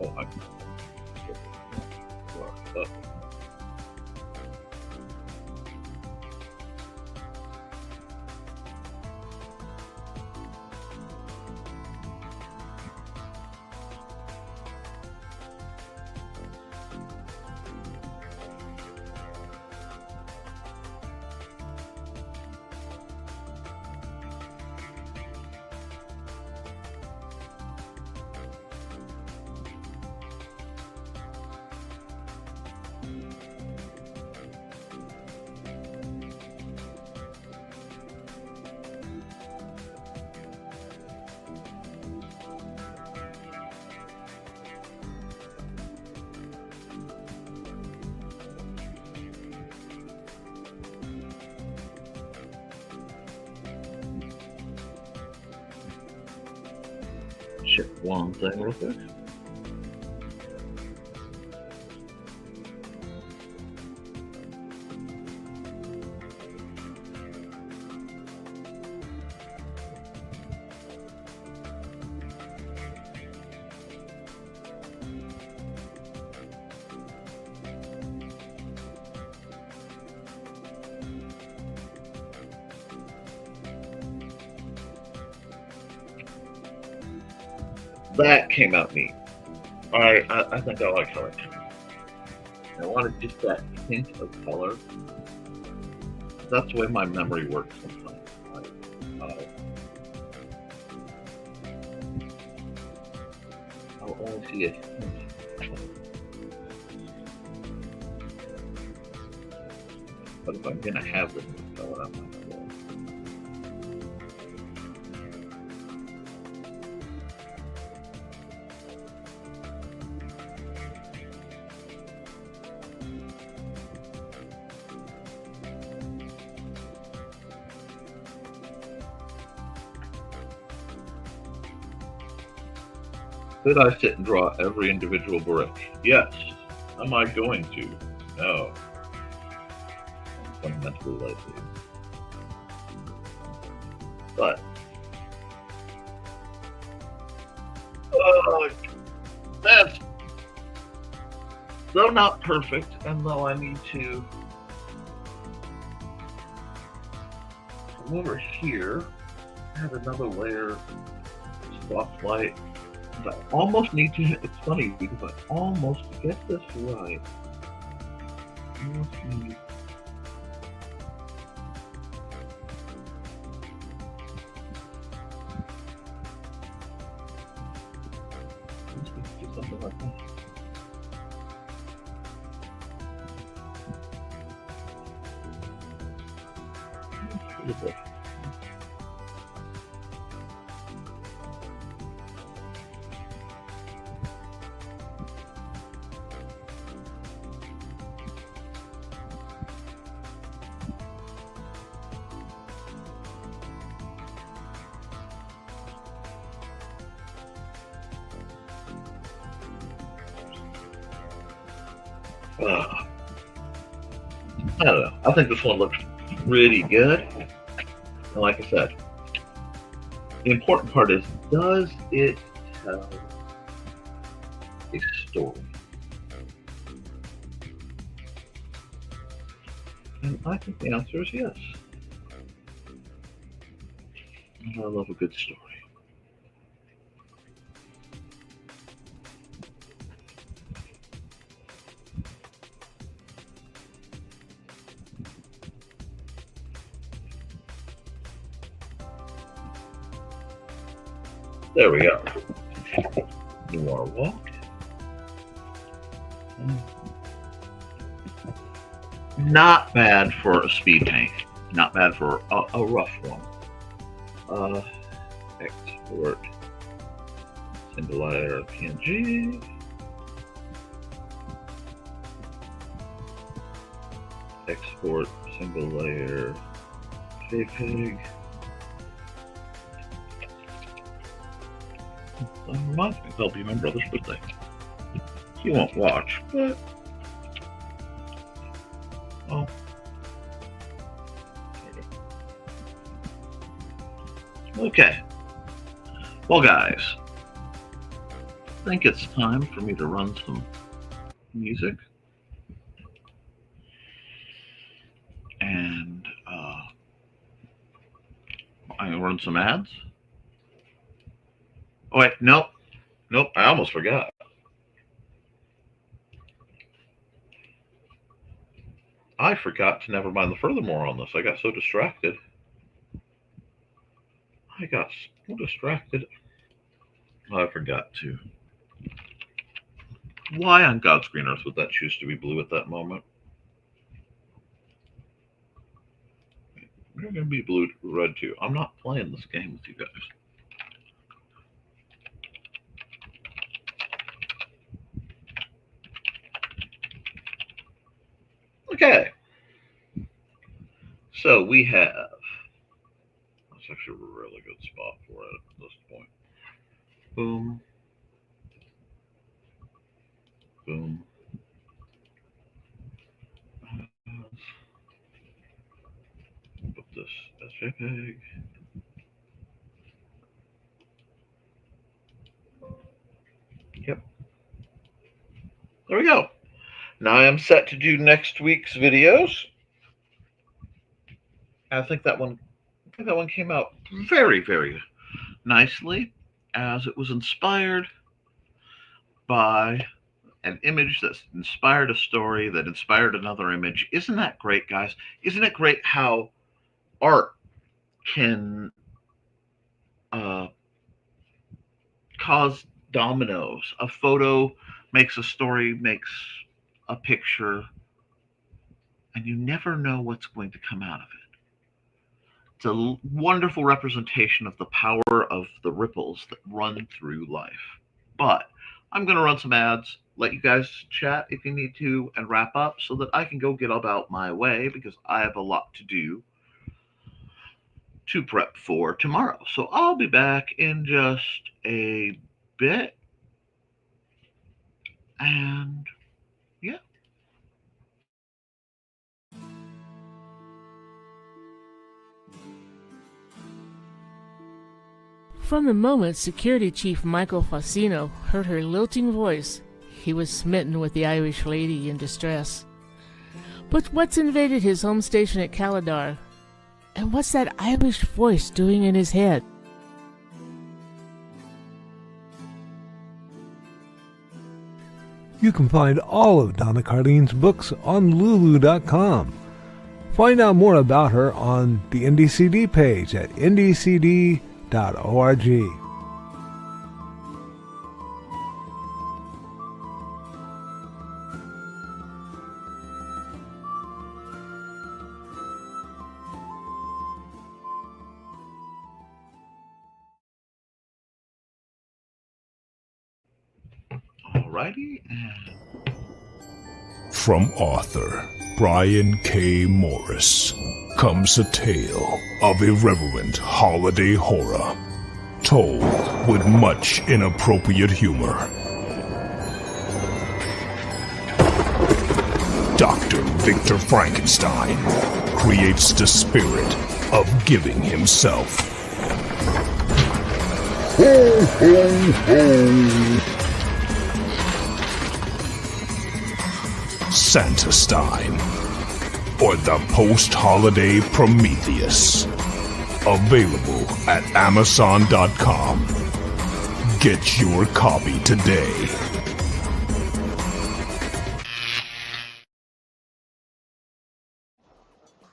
Oh, check one thing real quick. That came out neat. I think I like how it came out. I wanted just that hint of color. That's the way my memory works sometimes. I'll only see a hint. But if I'm gonna have the new color, I'm not gonna. Could I sit and draw every individual brick? Yes. Am I going to? No. I'm fundamentally lazy. But that's though not perfect, and though I need to come over here, add another layer, spotlight. I almost need to. It's funny because I almost, to get this right, I almost need. Let's do something like that. Look at this. I don't know. I think this one looks pretty good. And like I said, the important part is, does it tell a story? And I think the answer is yes. And I love a good story. There we go. Noir walk. Not bad for a speed paint. Not bad for a rough one. Export single layer PNG. Export single layer JPEG. That reminds me, it'll be my brother's birthday. He won't watch, but oh. Okay. Well, guys, I think it's time for me to run some music. And I'm gonna run some ads. Oh wait, nope, I almost forgot. I forgot to never mind the furthermore on this. I got so distracted. I forgot to. Why on God's green earth would that choose to be blue at that moment? You're going to be blue, red too. I'm not playing this game with you guys. Okay. So we have. That's actually a really good spot for it at this point. Boom. Boom. Put this as JPEG. Yep. There we go. Now I am set to do next week's videos. I think that one came out very, very nicely, as it was inspired by an image that inspired a story that inspired another image. Isn't that great, guys? Isn't it great how art can cause dominoes? A photo makes a story, makes a picture, and you never know what's going to come out of it. It's a wonderful representation of the power of the ripples that run through life. But I'm going to run some ads, let you guys chat if you need to, and wrap up so that I can go get about my way because I have a lot to do to prep for tomorrow. So I'll be back in just a bit. And yeah. From the moment Security Chief Michael Fassino heard her lilting voice, he was smitten with the Irish lady in distress. But what's invaded his home station at Caladar? And what's that Irish voice doing in his head? You can find all of Donna Carlene's books on Lulu.com. Find out more about her on the NDCD page at ndcd.org. Alrighty, and From author Brian K. Morris comes a tale of irreverent holiday horror, told with much inappropriate humor. Dr. Victor Frankenstein creates the spirit of giving himself. Ho, ho, ho! Santastine, or the post-holiday Prometheus. Available at Amazon.com. Get your copy today.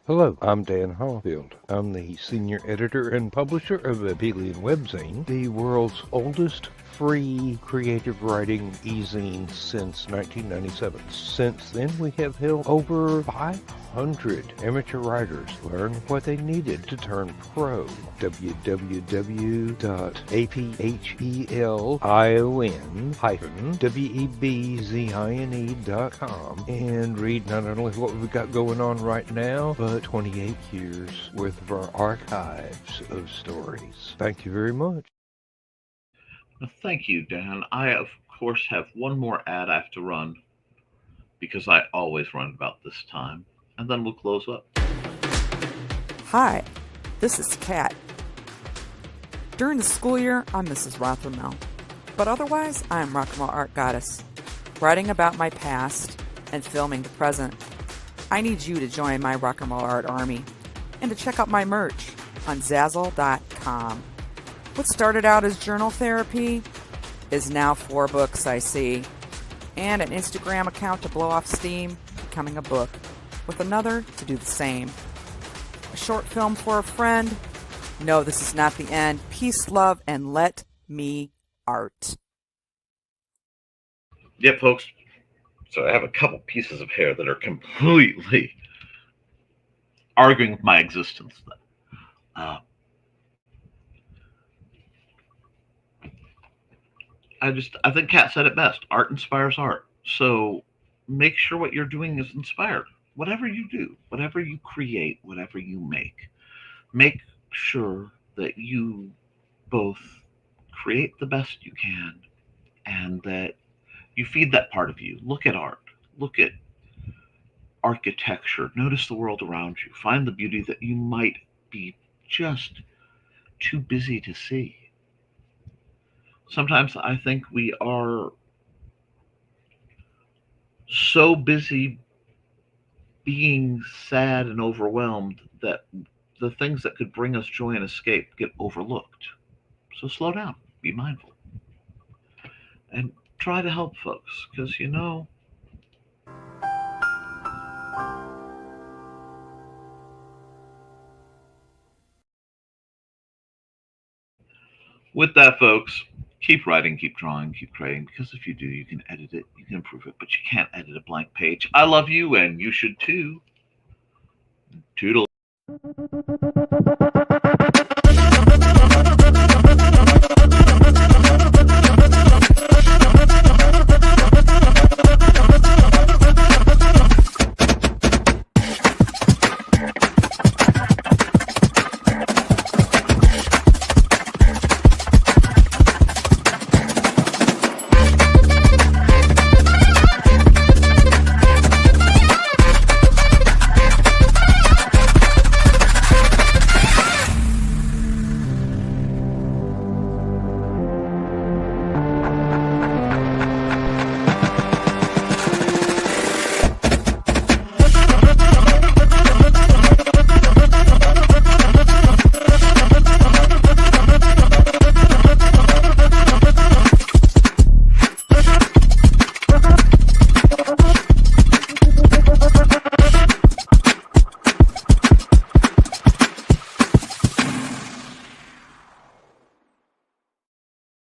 Hello, I'm Dan Hallfield. I'm the senior editor and publisher of Abelian Webzine, the world's oldest free creative writing e-zine since 1997. Since then, we have helped over 500 amateur writers learn what they needed to turn pro. www.aphellion-webzine.com and read not only what we've got going on right now, but 28 years worth of our archives of stories. Thank you very much. well, thank you, Dan. I, of course, have one more ad I have to run because I always run about this time, and then we'll close up. Hi, this is Kat. During the school year, I'm Mrs. Rothermel, but otherwise, I'm Rock and Roll Art Goddess, writing about my past and filming the present. I need you to join my Rock and Roll Art army and to check out my merch on Zazzle.com. What started out as journal therapy is now 4 books, I see, and an Instagram account to blow off steam, becoming a book, with another to do the same. A short film for a friend. No, this is not the end. Peace, love, and let me art. Yeah, folks. So I have a couple pieces of hair that are completely arguing with my existence. I think Kat said it best. Art inspires art. So make sure what you're doing is inspired. Whatever you do, whatever you create, whatever you make sure that you both create the best you can and that you feed that part of you. Look at art. Look at architecture. Notice the world around you. Find the beauty that you might be just too busy to see. Sometimes I think we are so busy being sad and overwhelmed that the things that could bring us joy and escape get overlooked. So slow down, be mindful, and try to help folks because, with that, folks, keep writing, keep drawing, keep creating, because if you do, you can edit it, you can improve it, but you can't edit a blank page. I love you, and you should too. Toodle.